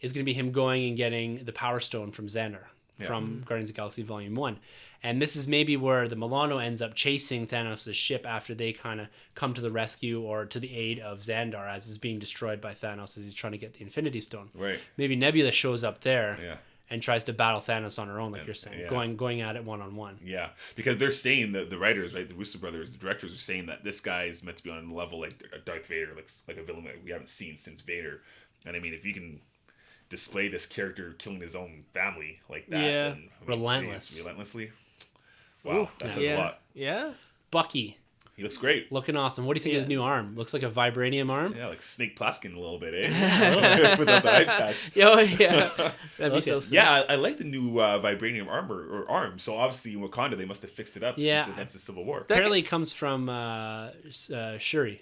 is going to be him going and getting the Power Stone from Xandar from Guardians of the Galaxy Volume 1. And this is maybe where the Milano ends up chasing Thanos' ship after they kind of come to the rescue or to the aid of Xandar as is being destroyed by Thanos as he's trying to get the Infinity Stone. Right. Maybe Nebula shows up there Yeah. and tries to battle Thanos on her own, like you're saying, yeah. going at it one-on-one. Yeah, because they're saying that the writers, right, the Russo brothers, the directors are saying that this guy is meant to be on a level like Darth Vader, like a villain that we haven't seen since Vader. And I mean, if you can display this character killing his own family like that, Yeah. then, I mean, Relentless. geez, relentlessly. Wow, Ooh, that says a lot. Yeah. Bucky, He looks great. looking awesome. What do you think of his new arm? Looks like a vibranium arm. Yeah, like Snake Plissken a little bit, eh? Without the eye patch. Oh, yeah. That'd be Okay. so sick. Yeah, I like the new vibranium armor or arm. So obviously in Wakanda they must have fixed it up Yeah. since the events of Civil War. Apparently it comes from Shuri,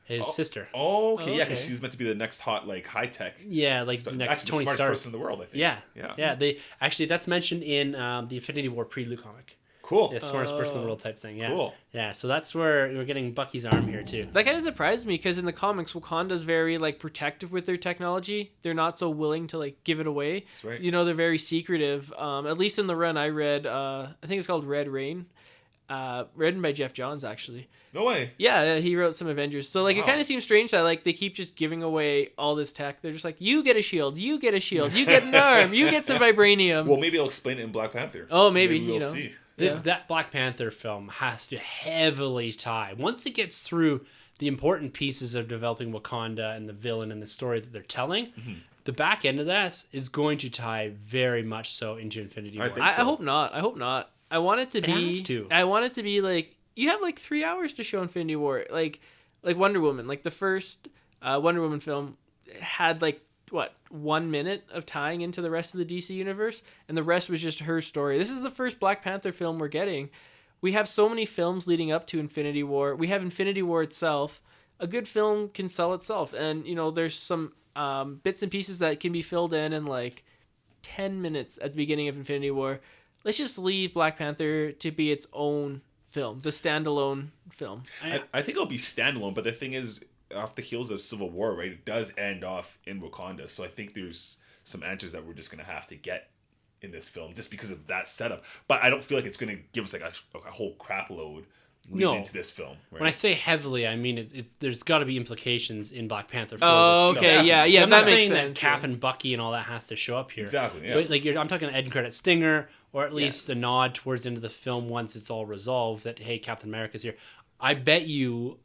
his sister. Oh, okay, yeah, because Okay. she's meant to be the next hot, like high tech. Yeah, like the next Actually, the Tony smartest Stark. person in the world, I think. Yeah, yeah. They actually, that's mentioned in the Infinity War prelude comic. Cool. Yeah, smartest person in the world type thing. Yeah, Cool. Yeah, so that's where we're getting Bucky's arm here too. That kind of surprised me because in the comics, Wakanda's very like protective with their technology. They're not so willing to like give it away. That's right. You know, they're very secretive. At least in the run I read, I think it's called Red Rain. written by Jeff Johns, actually. No way. Yeah, he wrote some Avengers. So like, Wow. it kind of seems strange that like they keep just giving away all this tech. They're just like, you get a shield, you get a shield, you get an arm, you get some vibranium. Well, maybe I'll explain it in Black Panther. Oh, maybe, we'll you know. see. That Black Panther film has to heavily tie, once it gets through the important pieces of developing Wakanda and the villain and the story that they're telling, the back end of that is going to tie very much so into Infinity War. think I so. hope not. I hope not. I want it to be. has to. I want it to be like, you have like 3 hours to show Infinity War, like Wonder Woman. Like the first Wonder Woman film had like what 1 minute of tying into the rest of the DC universe, and the rest was just her story. This is the first Black Panther film we're getting. We have so many films leading up to Infinity War. We have Infinity War itself. A good film can sell itself, and you know there's some bits and pieces that can be filled in like 10 minutes at the beginning of Infinity War. Let's just leave Black Panther to be its own film, the standalone film. I think it'll be standalone, but the thing is, off the heels of Civil War, right, it does end off in Wakanda. So I think there's some answers that we're just going to have to get in this film just because of that setup. But I don't feel like it's going to give us like a whole crap load leading into this film. Right? When I say heavily, I mean it's there's got to be implications in Black Panther for Oh, this okay, film. yeah, I'm that not makes saying sense. that Cap and Bucky and all that has to show up here. Exactly, yeah. But like I'm talking an end credit stinger, or at least a nod towards the end of the film once it's all resolved that hey, Captain America's here. I bet you,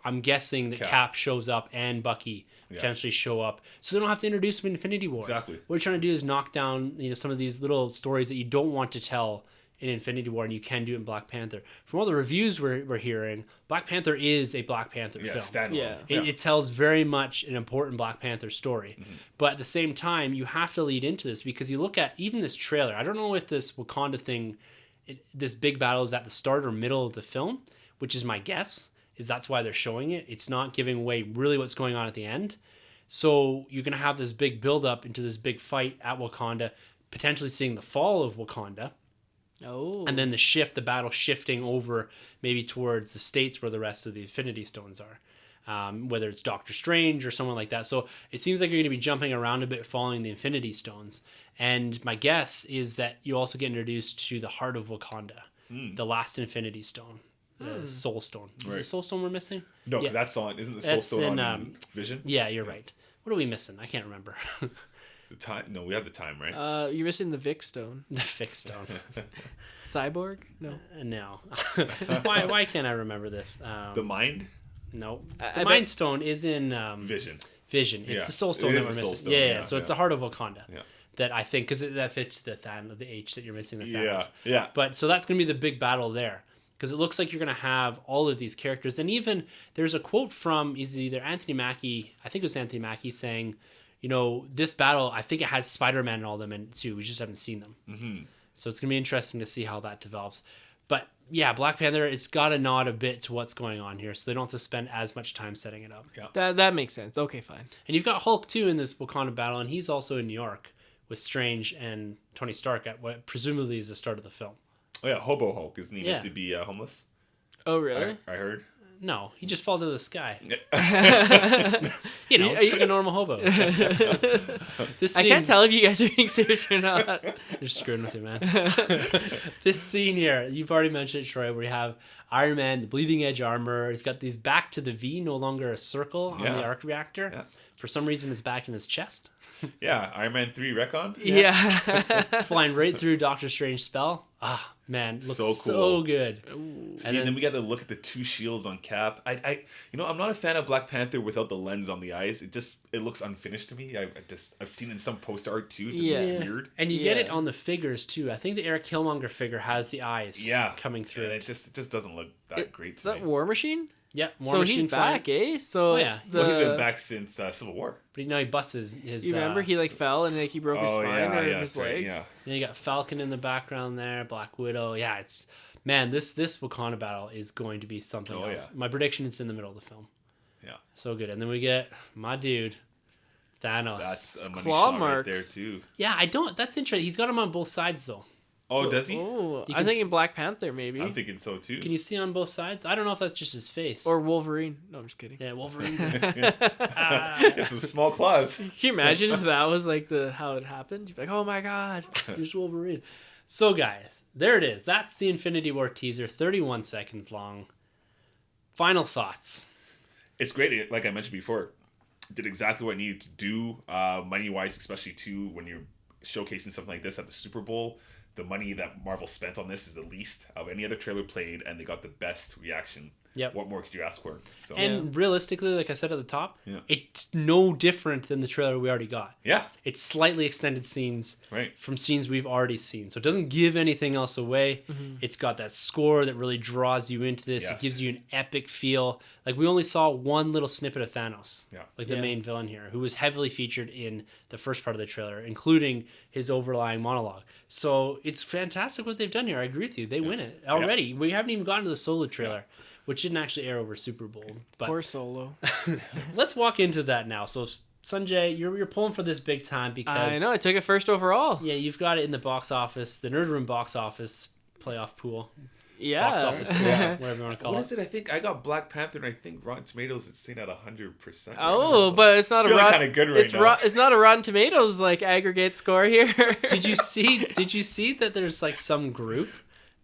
I'm guessing that Cap shows up and Bucky potentially show up, so they don't have to introduce them in Infinity War. Exactly. What we're trying to do is knock down some of these little stories that you don't want to tell in Infinity War, and you can do it in Black Panther. From all the reviews we're hearing, Black Panther is a Black Panther film. Standalone. Yeah. It tells very much an important Black Panther story. But at the same time, you have to lead into this because you look at even this trailer. I don't know if this Wakanda thing, this big battle is at the start or middle of the film, which is my guess, is that's why they're showing it. It's not giving away really what's going on at the end. So you're going to have this big build-up into this big fight at Wakanda, potentially seeing the fall of Wakanda. Oh. And then the battle shifting over maybe towards the States where the rest of the Infinity Stones are. Whether it's Doctor Strange or someone like that. So it seems like you're going to be jumping around a bit following the Infinity Stones. And my guess is that you also get introduced to the heart of Wakanda, the last Infinity Stone, the Soul Stone. Is it the Soul Stone we're missing? No, because that's on. Isn't the Soul That's Stone in, on Vision? Yeah, you're right. What are we missing? I can't remember. The time? No, we have the time, right? You're missing the Vic Stone. The Fixed Stone. Cyborg? No. No. Why can't I remember this? The Mind? No. I The Mind Stone is in Vision. Vision. It's Yeah. the Soul Stone It that is we're the Soul missing. Stone, Yeah. yeah, So it's yeah. the heart of Wakanda. Yeah. That I think, because that fits the H that you're missing. The Thanos. Yeah. But so that's going to be the big battle there. Because it looks like you're going to have all of these characters. And even there's a quote from either Anthony Mackie, I think it was Anthony Mackie, saying, this battle, I think it has Spider-Man and all them in it too. We just haven't seen them. Mm-hmm. So it's going to be interesting to see how that develops. But yeah, Black Panther, it's got to nod a bit to what's going on here. So they don't have to spend as much time setting it up. Yeah. That makes sense. Okay, fine. And you've got Hulk too in this Wakanda battle. And he's also in New York with Strange and Tony Stark at what presumably is the start of the film. Oh yeah, Hobo Hulk isn't he meant Yeah. to be homeless? Oh, really? I heard. No, he just falls out of the sky. Are you- Just like a normal hobo. This I scene, can't tell if you guys are being serious or not. You're screwing with you, man. This scene here, you've already mentioned it, Troy, where you have Iron Man, the bleeding edge armor. He's got these back to the V, no longer a circle on the arc reactor. Yeah. For some reason, it's back in his chest. Yeah, Iron Man 3 Recon. Yeah. Flying right through Doctor Strange's spell. Ah, man, looks So so, cool. good. See, and then we got to look at the two shields on Cap. I'm not a fan of Black Panther without the lens on the eyes. It looks unfinished to me. I've seen it in some poster art too. It just looks weird. And you get it Yeah. on the figures too. I think the Eric Killmonger figure has the eyes coming through. And it just doesn't look that great Is to that me. War Machine? Yeah, War So Machine he's back, flying. eh? So Oh, yeah. Well, he's been back since Civil War. But now he busts his You remember he fell and he broke his spine or his that's right, legs? yeah. Then you got Falcon in the background there, Black Widow. Yeah, it's this Wakanda battle is going to be something else. Yeah. My prediction is in the middle of the film. Yeah. So good. And then we get my dude, Thanos. That's a money Claw shot marks. right there too. Yeah, that's interesting. He's got him on both sides though. Oh, does he? Oh, You I'm can thinking Black Panther maybe. I'm thinking so too. Can you see on both sides? I don't know if that's just his face. Or Wolverine. No, I'm just kidding. yeah, Wolverine's. Get some small claws. Can you imagine if that was like how it happened? You'd be like, oh my god. Here's Wolverine. So, guys, there it is. That's the Infinity War teaser, 31 seconds long. Final thoughts. It's great. Like I mentioned before, did exactly what it needed to do, money-wise, especially too when you're showcasing something like this at the Super Bowl. The money that Marvel spent on this is the least of any other trailer played, and they got the best reaction. Yep. What more could you ask for? So And realistically, like I said at the top, it's no different than the trailer we already got. yeah, It's slightly extended scenes right. from scenes we've already seen. So it doesn't give anything else away. It's got that score that really draws you into this. It Yes. gives you an epic feel. Like we only saw one little snippet of Thanos, Yeah. like the main villain here, who was heavily featured in the first part of the trailer, including his overlying monologue. So it's fantastic what they've done here. I agree with you. They win it already. We haven't even gotten to the Solo trailer, which didn't actually air over Super Bowl. But Poor Solo. let's walk into that now. So Sunjay, you're pulling for this big time because I know, I took it first overall. yeah, you've got it in the box office, the Nerd Room box office playoff pool, Yeah. box office pool, whatever you want to call What it. is it? I think I got Black Panther, and I think Rotten Tomatoes it's seen at 100%. Oh, but it's not a Feeling rotten. kinda good right it's now. It's not a Rotten Tomatoes like aggregate score here. Did you see that there's like some group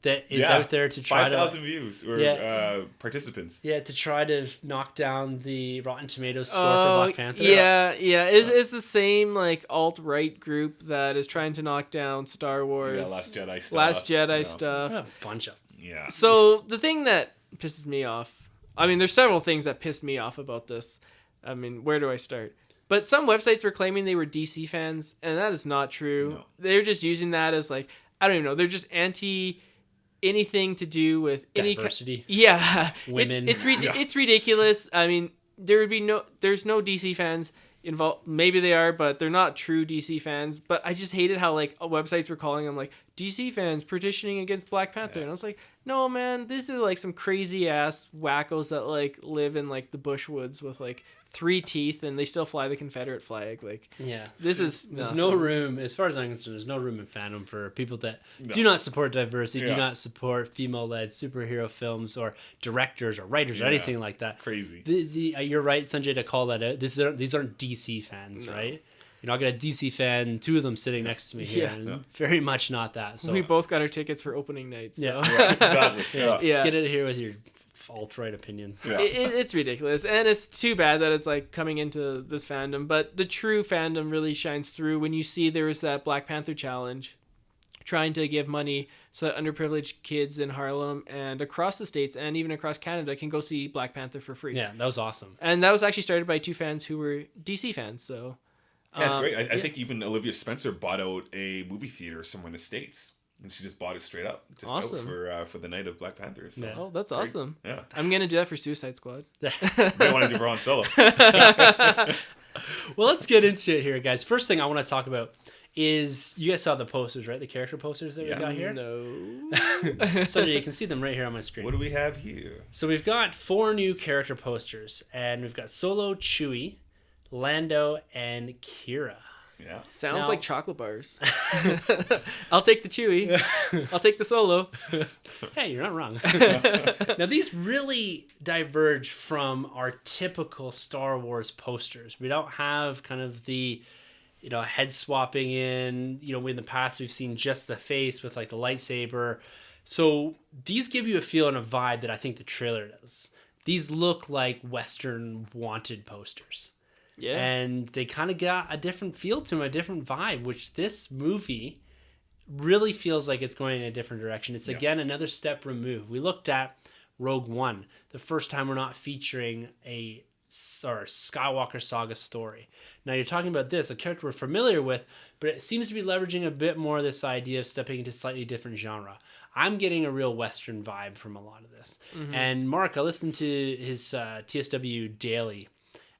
that is out there to try 5,000 to views or participants. to try to knock down the Rotten Tomatoes score for Black Panther? Yeah. It's the same like alt-right group that is trying to knock down Star Wars. Yeah, Last Jedi stuff. Last Jedi Yeah. stuff. What a bunch of Yeah. So the thing that pisses me off, I mean, there's several things that piss me off about this. I mean, where do I start? But some websites were claiming they were DC fans, and that is not true. No. They're just using that as like, I don't even know. They're just anti anything to do with diversity. Yeah, Women. It's ridiculous. I mean, there's no DC fans involved. Maybe they are, but they're not true DC fans. But I just hated how like websites were calling them like DC fans petitioning against Black Panther, and I was like, no man, this is like some crazy ass wackos that like live in like the bushwoods with like 3 teeth and they still fly the Confederate flag. Like, Yeah. this is There's no room, as far as I'm concerned, there's no room in fandom for people that do not support diversity, do not support female-led superhero films or directors or writers or anything like that. Crazy. You're right, Sanjay, to call that out. These aren't DC fans, right? You're not going to DC fan, 2 of them sitting next to me here. And very much not that. So we both got our tickets for opening night. So. Yeah, exactly. Yeah. Yeah. get it here with your alt-right opinions. Yeah. It's ridiculous, and it's too bad that it's like coming into this fandom, but the true fandom really shines through when you see there was that Black Panther challenge trying to give money so that underprivileged kids in Harlem and across the states and even across Canada can go see Black Panther for free. Yeah, that was awesome. And that was actually started by 2 fans who were DC fans. So That's great. I think even Olivia Spencer bought out a movie theater somewhere in the States. And she just bought it straight up, just Awesome. out for the night of Black Panther. So. Oh, that's awesome. Yeah, I'm gonna do that for Suicide Squad. they want to do Ron Solo. Well, let's get into it here, guys. First thing I want to talk about is, you guys saw the posters, right? The character posters that we got here? No. Sanjay, you can see them right here on my screen. What do we have here? So we've got 4 new character posters, and we've got Solo, Chewie, Lando, and Kira. Yeah. Sounds Now- like chocolate bars. I'll take the Chewy. I'll take the Solo. Hey, you're not wrong. Now, these really diverge from our typical Star Wars posters. We don't have kind of the, head swapping in. In the past, we've seen just the face with like the lightsaber. So these give you a feel and a vibe that I think the trailer does. These look like Western wanted posters. Yeah. And they kind of got a different feel to them, a different vibe, which this movie really feels like it's going in a different direction. It's, again, another step removed. We looked at Rogue One, the first time we're not featuring a Skywalker saga story. Now, you're talking about this, a character we're familiar with, but it seems to be leveraging a bit more of this idea of stepping into slightly different genre. I'm getting a real Western vibe from a lot of this. Mm-hmm. And Mark, I listened to his TSW Daily,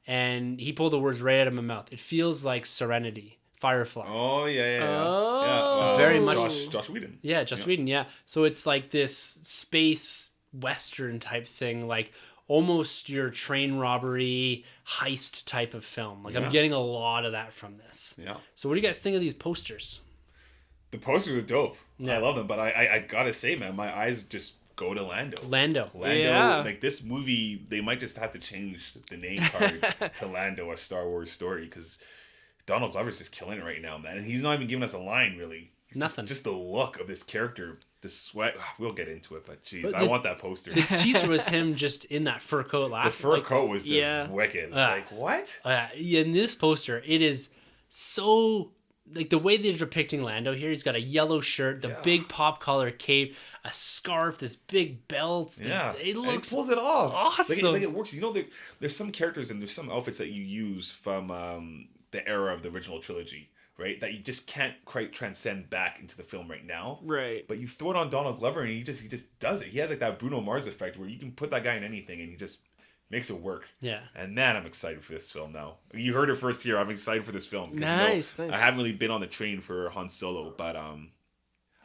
and he pulled the words right out of my mouth. It feels like Serenity, Firefly. Oh yeah. Oh. Yeah. Very much- Josh Whedon. Yeah, Joss Whedon, yeah. So it's like this space Western type thing, like almost your train robbery heist type of film. Like I'm getting a lot of that from this. Yeah. So what do you guys think of these posters? The posters are dope. Yeah. I love them, but I gotta say, man, my eyes just go to Lando. Lando. Yeah. Like this movie, they might just have to change the name card to Lando, a Star Wars story, because Donald Glover's just killing it right now, man. And he's not even giving us a line, really. Nothing. Just the look of this character, the sweat. We'll get into it, but jeez, But I want that poster. The teaser was him just in that fur coat laughing. The fur coat was just yeah. wicked. Like, what? Yeah, in this poster, it is so... Like, the way they're depicting Lando here, he's got a yellow shirt, the big pop collar cape, a scarf, this big belt. Yeah. It looks and he pulls it off. awesome. Like it works. You know, there's some characters and there's some outfits that you use from the era of the original trilogy, right? That you just can't quite transcend back into the film right now. Right. But you throw it on Donald Glover and he just does it. He has like that Bruno Mars effect where you can put that guy in anything and he just makes it work. Yeah. And man, I'm excited for this film now. You heard it first here. I'm excited for this film. Nice, nice. nice. I haven't really been on the train for Han Solo, but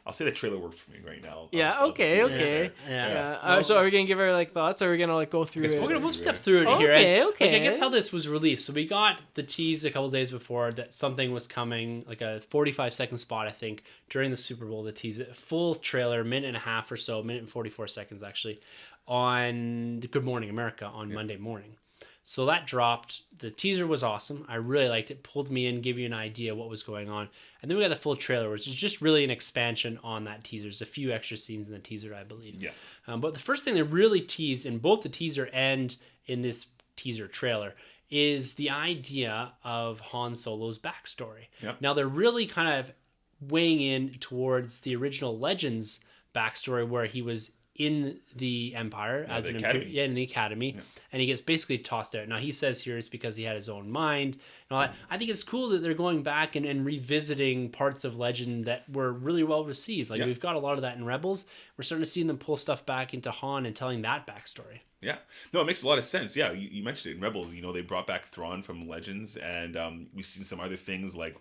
I'll say the trailer works for me right now. Yeah. Okay. Yeah. So are we gonna give our thoughts, or are we gonna go through it? We'll step through it here. And, Okay. I guess how this was released. So we got the tease a couple days before that something was coming, like a 45-second spot, I think, during the Super Bowl to tease it. Full trailer, minute and a half or so, minute and 44 seconds actually, on Good Morning America on Monday morning. So that dropped. The teaser was awesome. I really liked it. Pulled me in, gave you an idea of what was going on. And then we got the full trailer, which is just really an expansion on that teaser. There's a few extra scenes in the teaser, I believe. Yeah. But the first thing they really teased in both the teaser and in this teaser trailer is the idea of Han Solo's backstory. Yep. Now, they're really kind of weighing in towards the original Legends backstory where he was in the Empire as the an Academy. in the Academy, and he gets basically tossed out. Now he says here it's because he had his own mind and all that. I think it's cool that they're going back and revisiting parts of Legend that were really well received. Like we've got a lot of that in Rebels. We're starting to see them pull stuff back into Han and telling that backstory. Yeah, no, it makes a lot of sense. Yeah, you mentioned it in Rebels. You know, they brought back Thrawn from Legends, and we've seen some other things like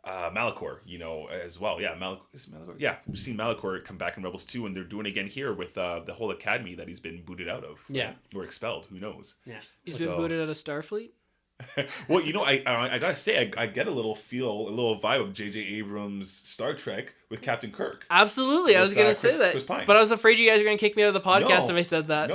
Malachor, you know, as well. Yeah, Malachor? Yeah, we've seen Malachor come back in Rebels 2, and they're doing it again here with the whole academy that he's been booted out of. Right? Yeah. Or expelled, who knows? Yeah. He's been booted out of Starfleet. Well, you know, I gotta say, I get a little vibe of J.J. Abrams' Star Trek with Captain Kirk. Absolutely, I was gonna say that, Chris Pine. but I was afraid you guys were gonna kick me out of the podcast if I said that.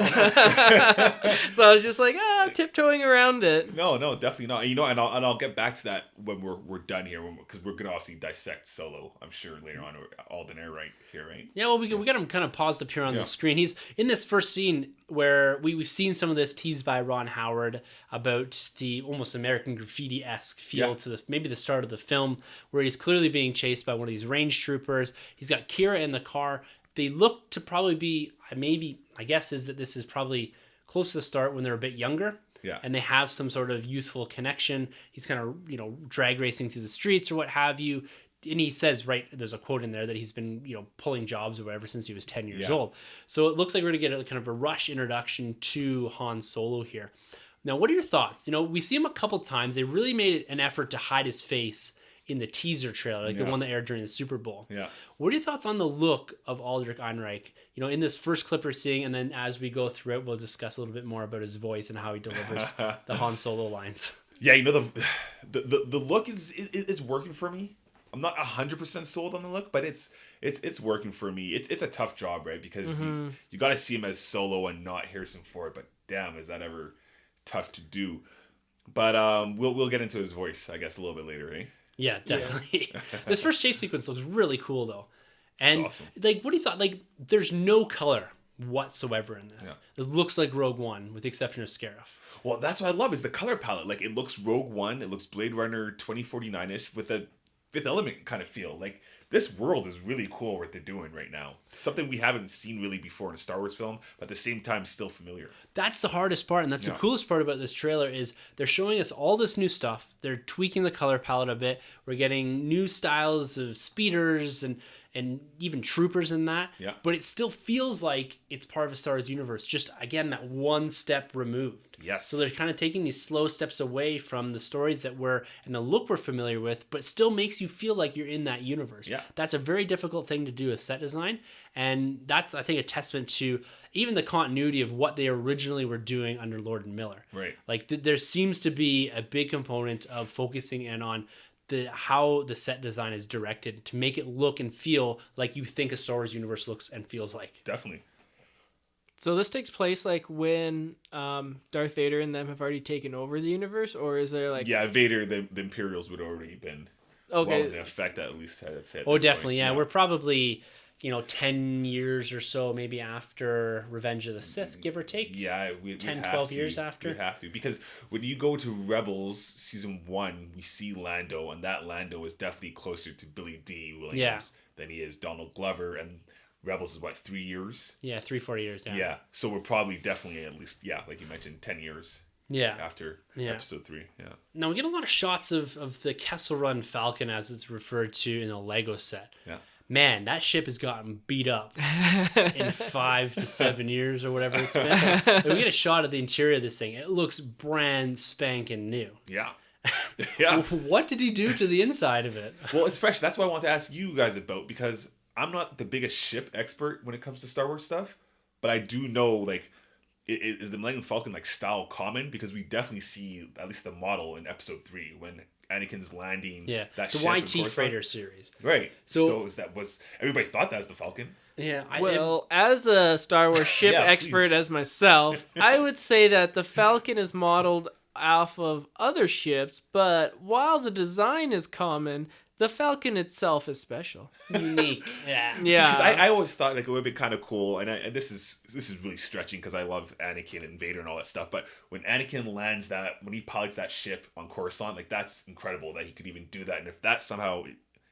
So I was just like, tiptoeing around it. No, definitely not. You know, and I'll get back to that when we're done here, because we're gonna obviously dissect Solo, I'm sure, later on, Alden Air right here, right? Yeah, well, we got him kind of paused up here on the screen. He's in this first scene where we've seen some of this teased by Ron Howard about the almost American Graffiti-esque feel to maybe the start of the film, where he's clearly being chased by one of these range troopers. He's got Kira in the car. They look to probably be, my guess is that this is probably close to the start when they're a bit younger. Yeah. And they have some sort of youthful connection. He's kind of, drag racing through the streets or what have you. And he says, there's a quote in there that he's been, pulling jobs or whatever since he was 10 years old. So it looks like we're going to get a kind of a rush introduction to Han Solo here. Now, what are your thoughts? We see him a couple times. They really made an effort to hide his face in the teaser trailer, the one that aired during the Super Bowl. Yeah. What are your thoughts on the look of Aldrich Einreich? In this first clip we're seeing, and then as we go through it, we'll discuss a little bit more about his voice and how he delivers the Han Solo lines. Yeah, the look is working for me. I'm not 100% sold on the look, but it's working for me. It's a tough job, right? Because you got to see him as Solo and not Harrison Ford. But damn, is that ever tough to do? But we'll get into his voice, I guess, a little bit later, right? Yeah, definitely. This first chase sequence looks really cool, though. And awesome. What do you thought? There's no color whatsoever in this. Yeah. This looks like Rogue One, with the exception of Scarif. Well, that's what I love is the color palette. Like, it looks Rogue One, it looks Blade Runner 2049-ish with a Fifth Element kind of feel. Like, this world is really cool what they're doing right now. Something we haven't seen really before in a Star Wars film, but at the same time still familiar. That's the hardest part, and that's the coolest part about this trailer is they're showing us all this new stuff. They're tweaking the color palette a bit. We're getting new styles of speeders and even troopers in that. Yeah. But it still feels like it's part of a Star Wars universe. Just, again, that one step removed. Yes. So they're kind of taking these slow steps away from the stories that and the look we're familiar with, but still makes you feel like you're in that universe. Yeah. That's a very difficult thing to do with set design. And that's, I think, a testament to even the continuity of what they originally were doing under Lord and Miller. Right. Like, there seems to be a big component of focusing in on how the set design is directed to make it look and feel like you think a Star Wars universe looks and feels like. Definitely. So this takes place when Darth Vader and them have already taken over the universe, or is there Yeah, Vader, the Imperials would already been Okay. well in effect at least. I'd say. At Oh, this definitely. point. Yeah, we're probably 10 years or so maybe after Revenge of the Sith, give or take. Yeah, we'd 10, have 12 to. years after. We'd have to, because when you go to Rebels season 1, we see Lando, and that Lando is definitely closer to Billy D. Williams than he is Donald Glover, and Rebels is what, 3 years? Yeah, 3-4 years. Yeah, so we're probably definitely at least, like you mentioned, 10 years. Yeah. After Yeah. episode 3. Yeah. Now we get a lot of shots of the Kessel Run Falcon, as it's referred to in the Lego set. Yeah. Man, that ship has gotten beat up in 5 to 7 years or whatever it's been. And we get a shot of the interior of this thing. It looks brand spanking new. Yeah. Yeah. What did he do to the inside of it? Well, it's fresh. That's what I want to ask you guys about, because I'm not the biggest ship expert when it comes to Star Wars stuff, but I do know, like, is the Millennium Falcon like style common? Because we definitely see at least the model in episode 3 when Anakin's landing. Yeah, that the ship in YT Coruscant. freighter series. Right. So was everybody thought that was the Falcon? Yeah. Well, as a Star Wars ship Yeah, expert please. as myself, I would say that the Falcon is modeled off of other ships, but while the design is common, the Falcon itself is special. Unique. Yeah. Yeah. Because I always thought like it would be kind of cool, and this is really stretching because I love Anakin and Vader and all that stuff. But when Anakin lands when he pilots that ship on Coruscant, like that's incredible that he could even do that. And if that somehow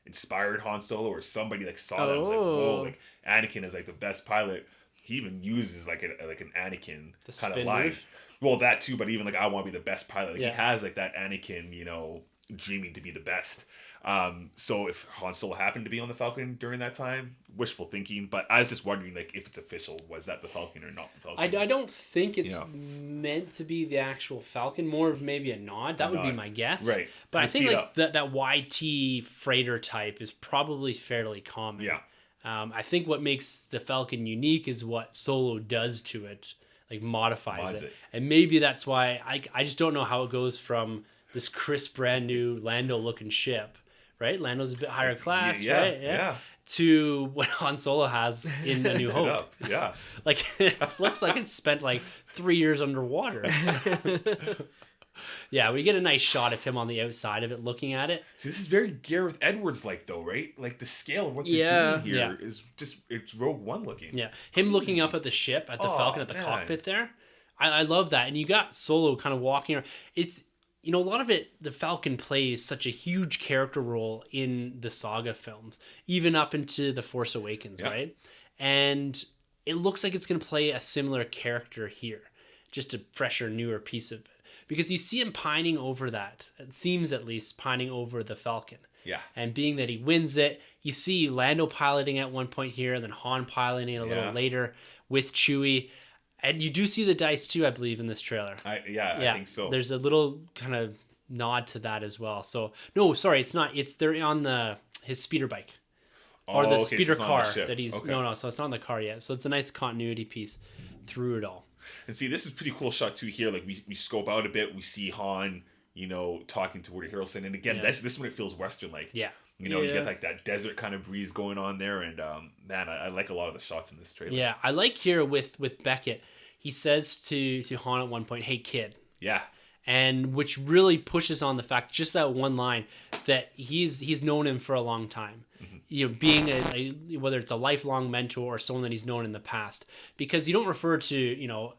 inspired Han Solo or somebody like saw that and was like, whoa, like Anakin is like the best pilot. He even uses like an Anakin kind of line. move? Well, that too, but even like I want to be the best pilot. Like Yeah. he has like that Anakin, dreaming to be the best. So if Han Solo happened to be on the Falcon during that time, wishful thinking. But I was just wondering, like, if it's official, was that the Falcon or not the Falcon? I don't think it's meant to be the actual Falcon. More of maybe a nod. That would be my guess. Right. But I Just think beat like up. that YT freighter type is probably fairly common. Yeah. I think what makes the Falcon unique is what Solo does to it, like modifies Mods it. it. And maybe that's why I just don't know how it goes from this crisp, brand new Lando looking ship, right? Lando's a bit higher class, right? Yeah. To what Han Solo has in A New Mix it Hope. up. Yeah. Like it looks like it's spent like 3 years underwater. Yeah, we get a nice shot of him on the outside of it looking at it. See, this is very Gareth Edwards like though, right? Like the scale of what they're doing here is just, it's Rogue One looking. Yeah, him looking up at the ship, at the Falcon, at the man. cockpit there. I love that. And you got Solo kind of walking around. It's, a lot of it, the Falcon plays such a huge character role in the saga films, even up into The Force Awakens, right? And it looks like it's going to play a similar character here, just a fresher, newer piece of it. Because you see him pining over that. It seems at least pining over the Falcon. Yeah. And being that he wins it, you see Lando piloting at one point here, and then Han piloting a little later with Chewie. And you do see the dice too, I believe, in this trailer. I think so. There's a little kind of nod to that as well. So no, sorry, it's not. They're on his speeder bike. Or the speeder so it's not on car the ship. that he's Okay. no, so it's not on the car yet. So it's a nice continuity piece through it all. And see, this is a pretty cool shot too here. Like we scope out a bit, we see Han, talking to Woody Harrelson. And again, this is when it feels Western like. Yeah. You get like that desert kind of breeze going on there. And man, I like a lot of the shots in this trailer. Yeah, I like here with Beckett, he says to Han at one point, "Hey kid." Yeah. And which really pushes on the fact, just that one line, that he's known him for a long time. Mm-hmm. Being a whether it's a lifelong mentor or someone that he's known in the past, because you don't refer to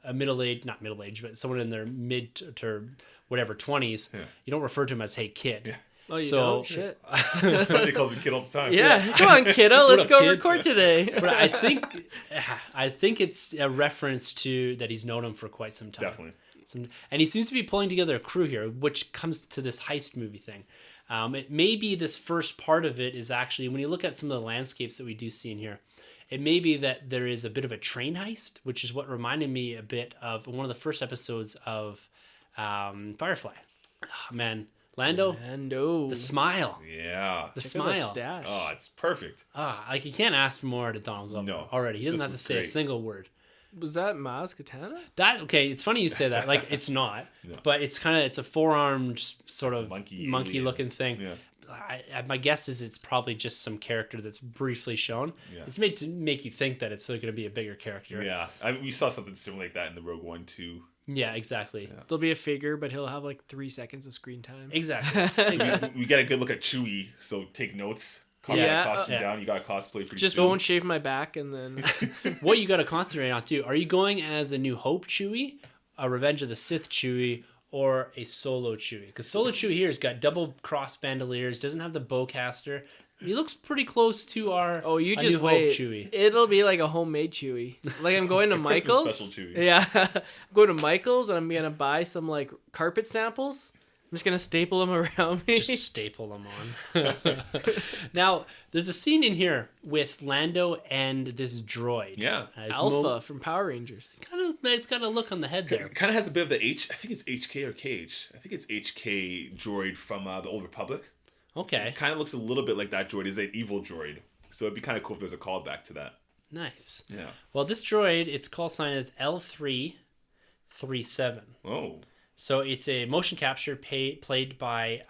a not middle age, but someone in their mid to whatever 20s. Yeah. You don't refer to him as "Hey kid." Yeah. Oh, you don't? Shit. Sunjay calls me kid all the time. Yeah, come on, kiddo, let's go kid? record today. But I think it's a reference to that he's known him for quite some time. Definitely. And he seems to be pulling together a crew here, which comes to this heist movie thing. It may be this first part of it is actually, when you look at some of the landscapes that we do see in here, it may be that there is a bit of a train heist, which is what reminded me a bit of one of the first episodes of Firefly. Oh, man, Lando, the smile. Yeah. The Check out that smile. stash. Oh, it's perfect. Like you can't ask for more to Donald Glover already. He doesn't this have to is say great. a single word. Was that Maz Katana? It's funny you say that. Like it's not, but it's a four-armed sort of monkey looking thing. Yeah. My guess is it's probably just some character that's briefly shown. Yeah. It's made to make you think that it's going to be a bigger character. Yeah. We saw something similar like that in the Rogue One 2 Yeah, exactly. There'll be a figure, but he'll have like 3 seconds of screen time. Exactly. We get a good look at Chewie, so take notes. Copy Yeah. that costume Yeah. down. You got a cosplay pretty Just soon. won't shave my back, and then What you got to concentrate on too? Are you going as a New Hope Chewie, a Revenge of the Sith Chewie, or a Solo Chewie? Because Solo Chewie here has got double cross bandoliers, doesn't have the bowcaster. He looks pretty close to our you a just New wait. Hope Chewie. It'll be like a homemade Chewie. Like I'm going to A Christmas Michael's. special Chewie. Yeah, I'm going to Michael's, and I'm gonna buy some like carpet samples. I'm just gonna staple them around me. Just staple them on. Now, there's a scene in here with Lando and this droid. Yeah. It's Alpha from Power Rangers. it's got a look on the head there. It kind of has a bit of the I think it's HK or KH. I think it's HK droid from the Old Republic. Okay, It kind of looks a little bit like that droid. Is an evil droid. So it'd be kind of cool if there's a callback to that. nice. Yeah. Well, this droid, its call sign is L337. Oh. So it's a motion capture played by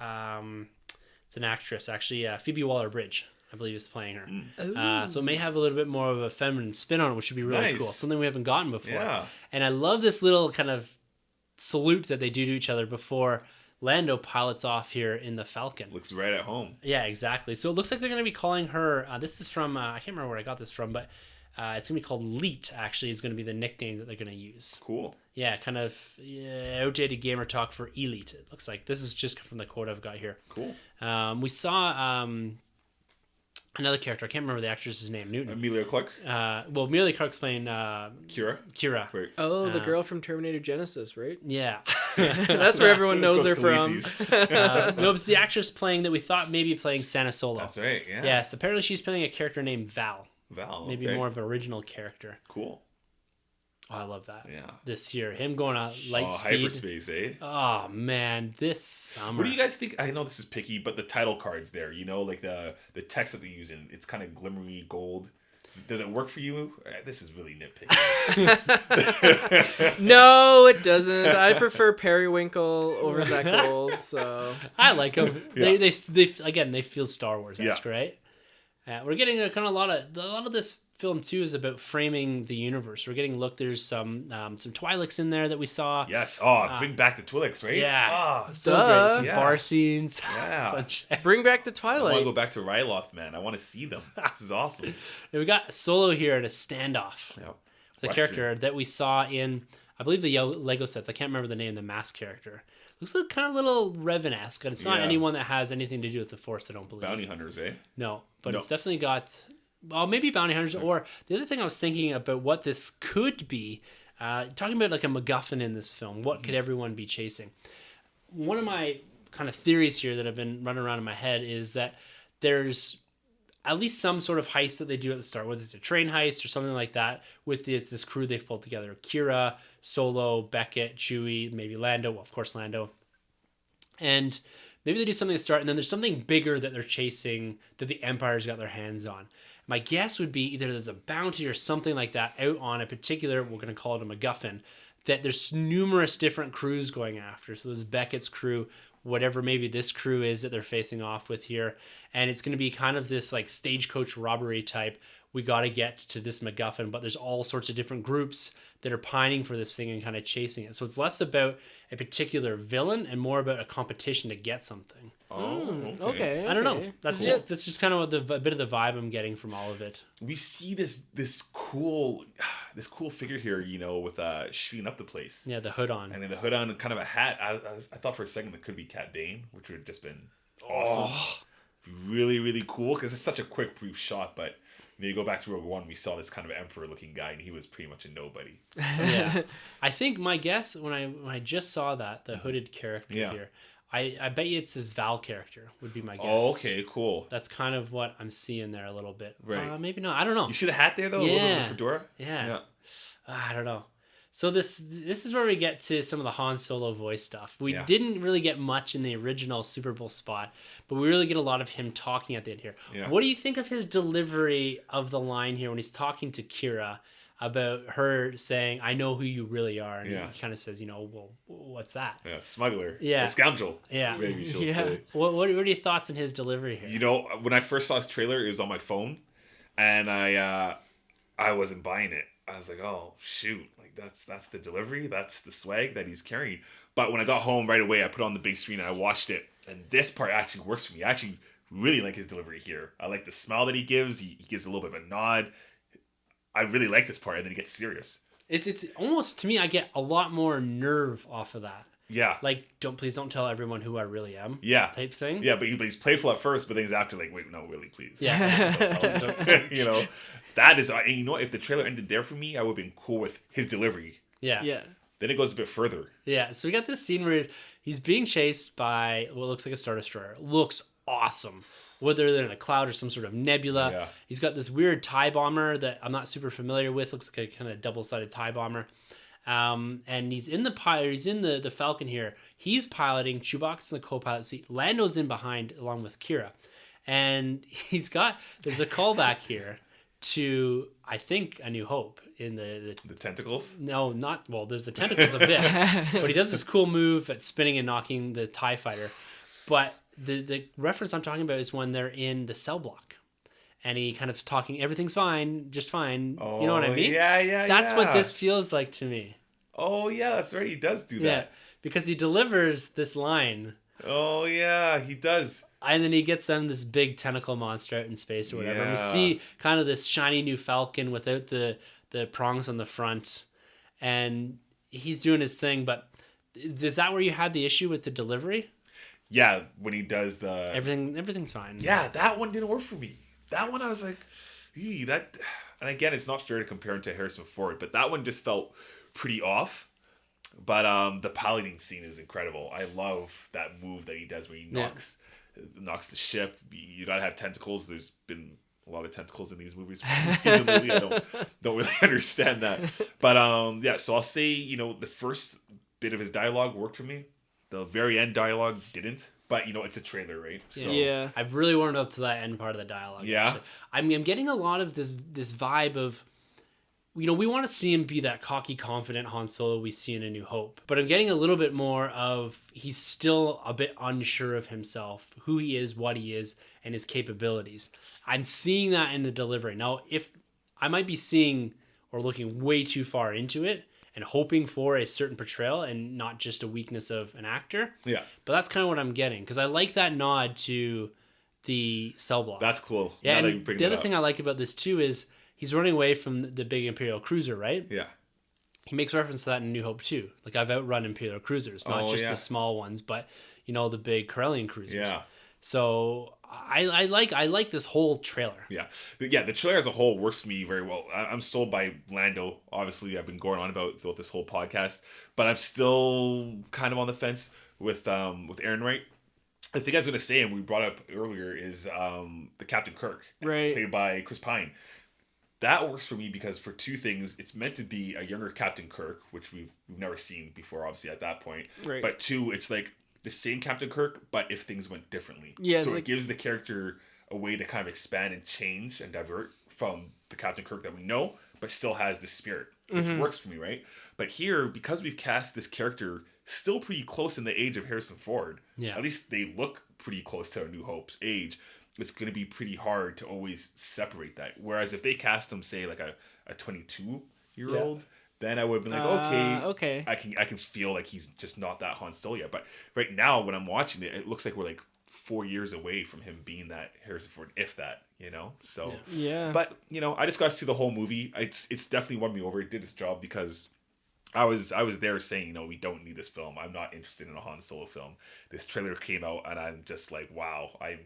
it's an actress actually, Phoebe Waller-Bridge, I believe, is playing her. So it may have a little bit more of a feminine spin on it, which would be really Nice. cool. Something we haven't gotten before. Yeah. And I love this little kind of salute that they do to each other before Lando pilots off here in the Falcon. Looks right at home. Yeah, exactly. So it looks like they're going to be calling her. This is from I can't remember where I got this from, but it's going to be called Leet. Actually, is going to be the nickname that they're going to use. Cool. Yeah, kind of outdated gamer talk for elite. It looks like this is just from the quote I've got here. Cool. We saw another character. I can't remember the actress's name. Newton. Amelia Clark. Well, Amelia Clark's playing Kira. Kira. Right. Oh, the girl from Terminator Genesis, right? Yeah. That's where everyone knows her from. No, it's the actress playing that we thought maybe playing Santa Solo. That's right. Yeah. Yes, apparently she's playing a character named Val. Val. Maybe okay. more of an original character. Cool. Oh, I love that. Yeah. This year, him going at light speed. Hyperspace, eh? Oh man, this summer. What do you guys think? I know this is picky, but the title cards there, like the text that they're using, it's kind of glimmery gold. Does it work for you? This is really nitpicky. No, it doesn't. I prefer periwinkle over that gold. So I like them. Yeah. They again, they feel Star Wars. That's Yeah. great. We're getting a kind of a lot of this film too is about framing the universe. We're getting there's some Twi'leks in there that we saw. Yes. Oh, bring back the Twi'leks, right? Yeah. Ah, So Duh. great. Some Yeah. bar scenes. Yeah. Sunshine. bring back the I want to Twilight. go back to Ryloth, man. I want to see them. This is awesome. And we got Solo here at a standoff. Yeah. The Western. character that we saw in, I believe, the Lego sets. I can't remember the name. The mask character looks like kind of little Revan-esque. And it's not Yeah. anyone that has anything to do with the Force. I don't believe. Bounty hunters, eh? No, but No. it's definitely got. Well, maybe bounty hunters, or the other thing I was thinking about what this could be. Talking about like a MacGuffin in this film. What could everyone be chasing? One of my kind of theories here that have been running around in my head is that there's at least some sort of heist that they do at the start, whether it's a train heist or something like that, with this crew they've pulled together. Kira, Solo, Beckett, Chewie, maybe Lando, well, of course Lando. And maybe they do something at the start, and then there's something bigger that they're chasing that the Empire's got their hands on. My guess would be either there's a bounty or something like that out on a particular, we're going to call it a MacGuffin, that there's numerous different crews going after. So there's Beckett's crew, whatever maybe this crew is that they're facing off with here. And it's going to be kind of this like stagecoach robbery type. We got to get to this MacGuffin, but there's all sorts of different groups that are pining for this thing and kind of chasing it. So it's less about a particular villain and more about a competition to get something. Oh, Okay. I don't know. That's Cool. just kind of a bit of the vibe I'm getting from all of it. We see this cool figure here, with shooting up the place. Yeah, the hood on. And then the hood on and kind of a hat. I thought for a second that could be Cat Bane, which would have just been awesome. Really, really cool because it's such a quick, brief shot. But you go back to Rogue One, we saw this kind of emperor-looking guy, and he was pretty much a nobody. Yeah, I think my guess when I just saw the hooded character here, I bet you it's his Val character would be my guess. Oh, okay, cool. That's kind of what I'm seeing there a little bit. Right. Maybe not. I don't know. You see the hat there though, a little bit of the fedora. Yeah. I don't know. So this is where we get to some of the Han Solo voice stuff. We didn't really get much in the original Super Bowl spot, but we really get a lot of him talking at the end here. Yeah. What do you think of his delivery of the line here when he's talking to Kira about her saying, "I know who you really are," and he kind of says, "Well, what's that?" Yeah, smuggler. Yeah. Or scoundrel. Yeah. Maybe she'll Yeah. say. What are your thoughts on his delivery here? When I first saw his trailer, it was on my phone, and I wasn't buying it. I was like, oh shoot, like that's the delivery, that's the swag that he's carrying. But when I got home right away, I put on the big screen and I watched it, and this part actually works for me. I actually really like his delivery here. I like the smile that he gives. He gives a little bit of a nod. I really like this part, and then he gets serious. It's almost, to me, I get a lot more nerve off of that. Yeah. Like, please don't tell everyone who I really am. Yeah. Type thing. Yeah, but he's playful at first, but then he's after like, wait, no, really, please. Yeah. Don't tell him. You know, that is, and you know what? If the trailer ended there for me, I would have been cool with his delivery. Yeah. Yeah. Then it goes a bit further. Yeah. So we got this scene where he's being chased by what looks like a Star Destroyer. Looks awesome. Whether they're in a cloud or some sort of nebula. Yeah. He's got this weird TIE bomber that I'm not super familiar with. Looks like a kind of double-sided TIE bomber. And he's in the Falcon here. He's piloting. Chewbacca's in the co-pilot seat. Lando's in behind along with Kira. And there's a callback here to, I think, A New Hope in the tentacles? No, there's the tentacles a bit. But he does this cool move at spinning and knocking the TIE fighter. But the reference I'm talking about is when they're in the cell block. And he kind of is talking, everything's fine, just fine. Oh, you know what I mean? Yeah. That's what this feels like to me. Oh, yeah, that's right. He does do that. Yeah, because he delivers this line. Oh, yeah, he does. And then he gets them this big tentacle monster out in space or whatever. And we Yeah. see kind of this shiny new Falcon without the prongs on the front. And he's doing his thing. But is that where you had the issue with the delivery? Yeah, when he does the... Everything's fine. Yeah, that one didn't work for me. That one I was like, that... And again, it's not fair to compare him to Harrison Ford, but that one just felt pretty off. But the piloting scene is incredible. I love that move that he does where he knocks the ship. You gotta have tentacles. There's been a lot of tentacles in these movies. Recently. I don't really understand that. But yeah, so I'll say, the first bit of his dialogue worked for me. The very end dialogue didn't. But it's a trailer, right? So, Yeah. I've really warmed up to that end part of the dialogue. Yeah. Actually. I'm getting a lot of this vibe of, we want to see him be that cocky, confident Han Solo we see in A New Hope. But I'm getting a little bit more of, he's still a bit unsure of himself, who he is, what he is, and his capabilities. I'm seeing that in the delivery. Now, if I might be seeing or looking way too far into it, and hoping for a certain portrayal and not just a weakness of an actor. Yeah. But that's kind of what I'm getting, because I like that nod to the cell block. That's cool. Yeah, Now that and you bring the that other up. thing I like about this too is he's running away from the big Imperial cruiser, right? Yeah. He makes reference to that in New Hope too. Like, I've outrun Imperial cruisers, not just the small ones, but the big Corellian cruisers. Yeah. So I like this whole trailer. Yeah. The trailer as a whole works for me very well. I'm sold by Lando. Obviously, I've been going on about throughout this whole podcast, but I'm still kind of on the fence with Aaron Wright. The thing I was going to say, and we brought up earlier, is the Captain Kirk, Right. played by Chris Pine. That works for me because for two things, it's meant to be a younger Captain Kirk, which we've never seen before, obviously, at that point. Right. But two, it's like the same Captain Kirk, but if things went differently. Yeah, so like, it gives the character a way to kind of expand and change and divert from the Captain Kirk that we know, but still has the spirit, which works for me, right? But here, because we've cast this character still pretty close in the age of Harrison Ford, at least they look pretty close to A New Hope's age, it's going to be pretty hard to always separate that. Whereas if they cast him, say, like a 22-year-old, then I would have been like, okay. I can feel like he's just not that Han Solo yet. But right now, when I'm watching it, it looks like we're like 4 years away from him being that Harrison Ford, if that, So, Yeah. But I just got to see the whole movie. It's definitely won me over. It did its job because I was there saying, we don't need this film. I'm not interested in a Han Solo film. This trailer came out, and I'm just like, wow, I'm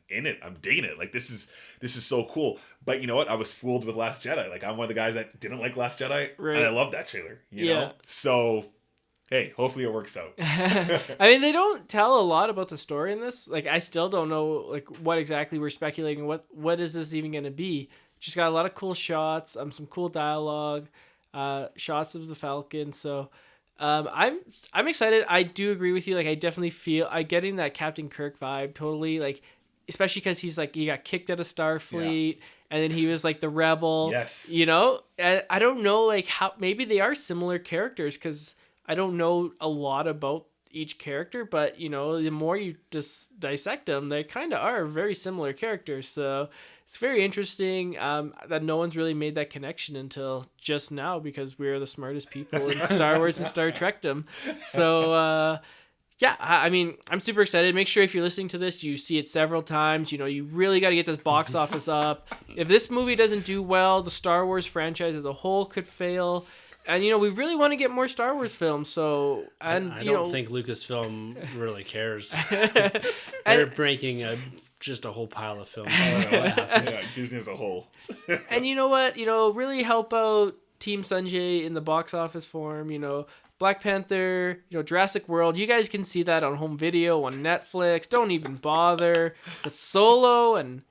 in it. I'm digging it. Like, this is so cool. But you know what? I was fooled with Last Jedi. Like, I'm one of the guys that didn't like Last Jedi, Right. and I love that trailer. You know? So, hey, hopefully it works out. I mean, they don't tell a lot about the story in this. Like, I still don't know like what exactly we're speculating. What is this even going to be? Just got a lot of cool shots. Some cool dialogue. Shots of the Falcon. So, I'm excited. I do agree with you. Like, I definitely feel I getting that Captain Kirk vibe totally. Like, especially because he's like, he got kicked out of Starfleet, and then he was like the rebel. Yes. And I don't know like how maybe they are similar characters because I don't know a lot about each character, but the more you just dissect them, they kind of are very similar characters. So it's very interesting that no one's really made that connection until just now, because we're the smartest people in Star Wars and Star Trekdom. So yeah, I mean, I'm super excited. Make sure if you're listening to this, you see it several times. You really got to get this box office up. If this movie doesn't do well, the Star Wars franchise as a whole could fail. And we really want to get more Star Wars films. So, and I don't think Lucasfilm really cares. and, They're breaking just a whole pile of films. No matter what happens. Yeah, Disney as a whole. and you know what? Really help out Team Sunjay in the box office form. Black Panther, Jurassic World. You guys can see that on home video on Netflix. Don't even bother. The Solo, and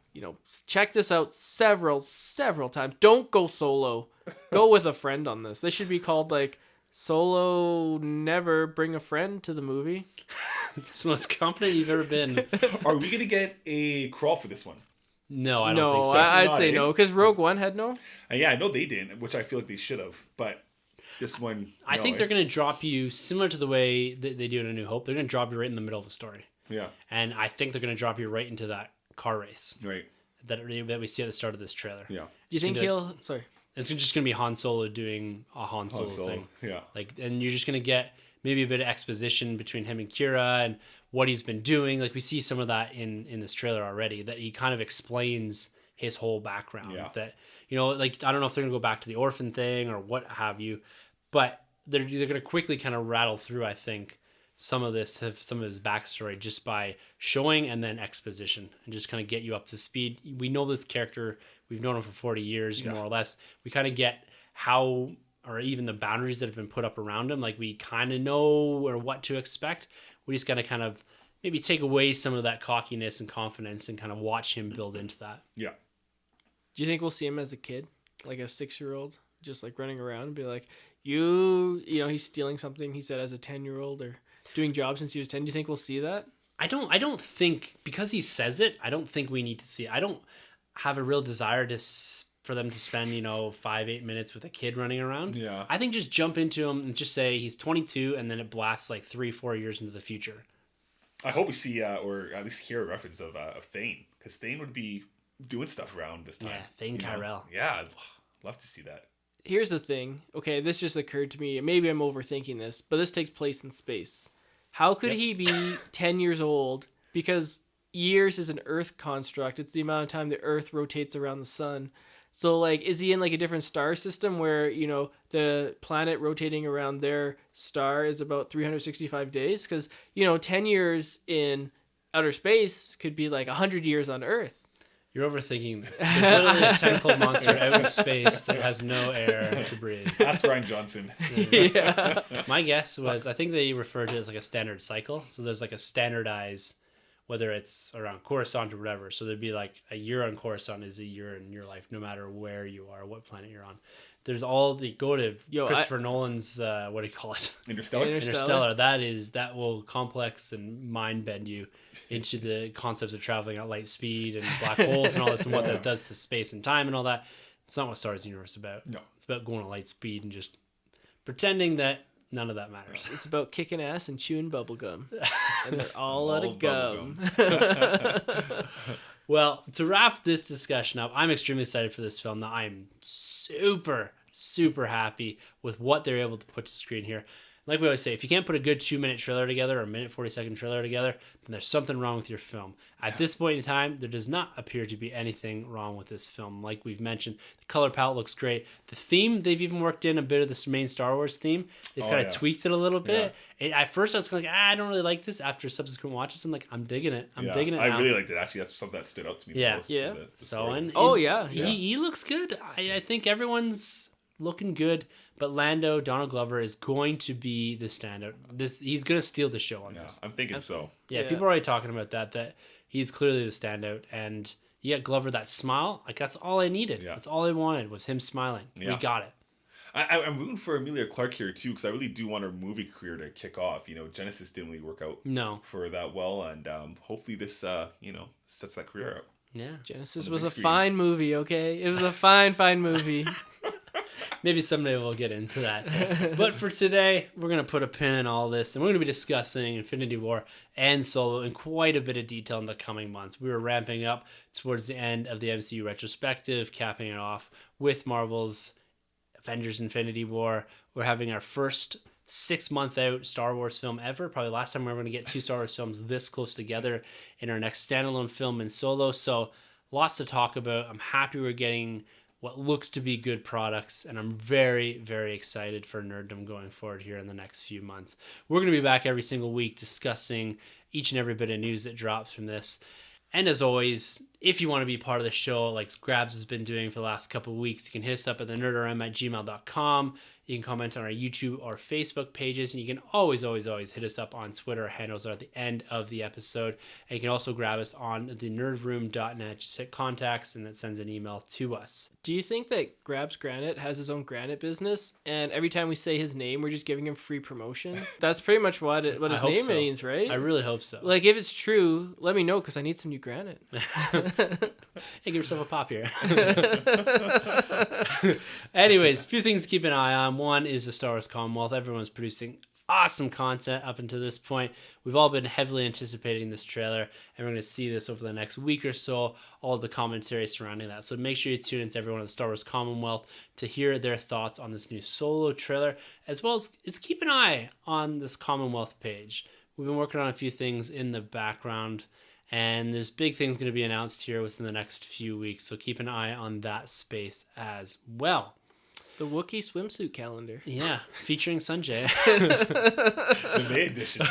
check this out several times. Don't go solo. Go with a friend on this. This should be called like Solo Never Bring a Friend to the movie. It's the most confident you've ever been. Are we gonna get a crawl for this one? No, I don't think so. I'd not, say no, because Rogue One had no. Yeah, I know they didn't, which I feel like they should have. But this one, I think they're going to drop you similar to the way that they do in A New Hope. They're going to drop you right in the middle of the story. Yeah. And I think they're going to drop you right into that car race Right. that we see at the start of this trailer. Yeah. Do you think he'll? Sorry. It's just going to be Han Solo doing a Han Solo thing. Yeah. And you're just going to get maybe a bit of exposition between him and Kira and what he's been doing. Like we see some of that in this trailer already, that he kind of explains his whole background. Yeah. That, like, I don't know if they're going to go back to the orphan thing or what have you, but they're going to quickly kind of rattle through, I think, some of his backstory just by showing and then exposition and just kind of get you up to speed. We know this character. We've known him for 40 years, more or less. We kind of get how, or even the boundaries that have been put up around him. Like we kind of know or what to expect. We just got to kind of maybe take away some of that cockiness and confidence and kind of watch him build into that. Yeah. Do you think we'll see him as a kid, like a 6-year-old, just like running around and be like, he's stealing something he said as a 10-year-old or doing jobs since he was 10. Do you think we'll see that? I don't think, because he says it, I don't think we need to see it. I don't have a real desire for them to spend 5-8 minutes with a kid running around. Yeah. I think just jump into him and just say he's 22 and then it blasts like 3-4 years into the future. I hope we see or at least hear a reference of Thane, because Thane would be doing stuff around this time. Yeah, Thane Tyrell. Yeah, I'd love to see that. Here's the thing. Okay, this just occurred to me. Maybe I'm overthinking this, but this takes place in space. How could he be 10 years old? Because years is an Earth construct. It's the amount of time the Earth rotates around the sun. So, like, is he in, like, a different star system where, the planet rotating around their star is about 365 days? Because, 10 years in outer space could be, like, 100 years on Earth. You're overthinking this. There's literally a tentacle monster out in space that has no air to breathe. Ask Ryan Johnson. Yeah. My guess was, I think they refer to it as like a standard cycle. So there's like a standardized, whether it's around Coruscant or whatever. So there'd be like a year on Coruscant is a year in your life, no matter where you are, what planet you're on. There's go to Christopher Nolan's, what do you call it? Interstellar. That will complex and mind bend you into the concepts of traveling at light speed and black holes and all this and what that does to space and time and all that. It's not what Star Wars Universe is about. No. It's about going at light speed and just pretending that none of that matters. It's about kicking ass and chewing bubblegum. And they're all out of gum. Well, to wrap this discussion up, I'm extremely excited for this film. Now, I'm super, super happy with what they're able to put to screen here. Like we always say, if you can't put a good 2-minute trailer together or a 1:40 trailer together, then there's something wrong with your film. At this point in time, there does not appear to be anything wrong with this film. Like we've mentioned, the color palette looks great. The theme, they've even worked in a bit of this main Star Wars theme. They've kind of tweaked it a little bit. At first, I was like, I don't really like this. After subsequent watches, I'm like, I'm digging it. I'm digging it now. I really liked it. Actually, that's something that stood out to me. Yeah. The most, Yeah. He looks good. I think everyone's looking good. But Lando, Donald Glover, is going to be the standout. He's going to steal the show on this. I'm thinking so. Yeah, people are already talking about that he's clearly the standout. And you got Glover, that smile. Like, that's all I needed. Yeah. That's all I wanted was him smiling. Yeah. We got it. I'm rooting for Emilia Clarke here, too, because I really do want her movie career to kick off. Genesis didn't really work out for that well. And hopefully this, sets that career up. Yeah. Genesis was a fine movie, okay? It was a fine movie. Maybe someday we'll get into that. But for today, we're going to put a pin in all this, and we're going to be discussing Infinity War and Solo in quite a bit of detail in the coming months. We were ramping up towards the end of the MCU retrospective, capping it off with Marvel's Avengers Infinity War. We're having our first 6-month out Star Wars film ever. Probably last time we were going to get 2 Star Wars films this close together in our next standalone film in Solo. So lots to talk about. I'm happy we're getting what looks to be good products, and I'm very, very excited for nerddom going forward here in the next few months. We're going to be back every single week discussing each and every bit of news that drops from this. And as always, if you want to be part of the show, like Grabs has been doing for the last couple of weeks, you can hit us up at thenerdrm@gmail.com. You can comment on our YouTube or Facebook pages, and you can always hit us up on Twitter. Handles are at the end of the episode. And you can also grab us on thenerdroom.net. Just hit contacts, and that sends an email to us. Do you think that Grabs Granite has his own granite business, and every time we say his name, we're just giving him free promotion? That's pretty much what his name means, right? I really hope so. Like, if it's true, let me know, because I need some new granite. Hey, give yourself a pop here. Anyways, a few things to keep an eye on. One is the Star Wars Commonwealth. Everyone's producing awesome content up until this point. We've all been heavily anticipating this trailer, and we're going to see this over the next week or so, all of the commentary surrounding that. So make sure you tune into everyone at the Star Wars Commonwealth to hear their thoughts on this new Solo trailer, as well as keep an eye on this Commonwealth page. We've been working on a few things in the background, and there's big things going to be announced here within the next few weeks, so keep an eye on that space as well. The Wookiee swimsuit calendar. Yeah, featuring Sunjay. The May edition.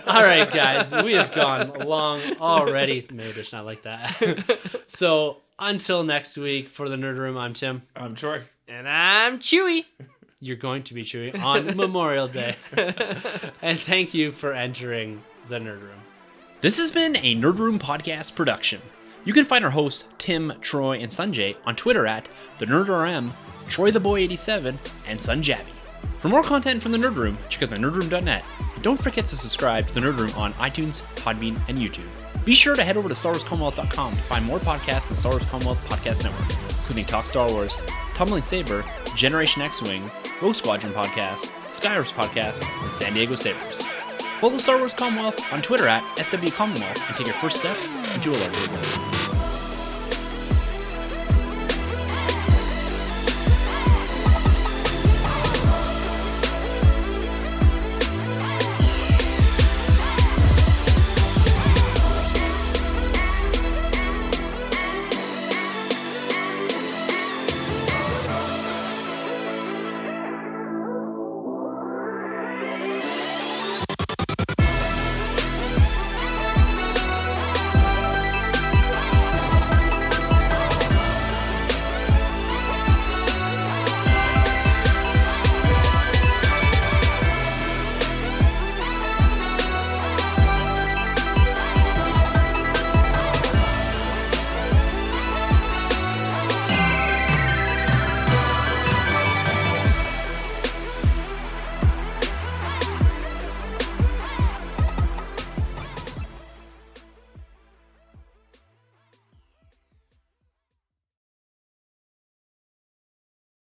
All right, guys, we have gone long already. May edition, I like that. So until next week, for the Nerd Room, I'm Tim. I'm Troy. And I'm Chewy. You're going to be Chewy on Memorial Day. And thank you for entering the Nerd Room. This has been a Nerd Room podcast production. You can find our hosts, Tim, Troy, and Sunjay on Twitter at TheNerdRM, TroyTheBoy87, and Sunjabby. For more content from the Nerd Room, check out thenerdroom.net. And don't forget to subscribe to the Nerd Room on iTunes, Podbean, and YouTube. Be sure to head over to StarWarsCommonwealth.com to find more podcasts in the Star Wars Commonwealth Podcast Network, including Talk Star Wars, Tumbling Saber, Generation X-Wing, Rogue Squadron Podcast, Skyrims Podcast, and San Diego Sabres. Follow the Star Wars Commonwealth on Twitter at SW Commonwealth and take your first steps into a larger world.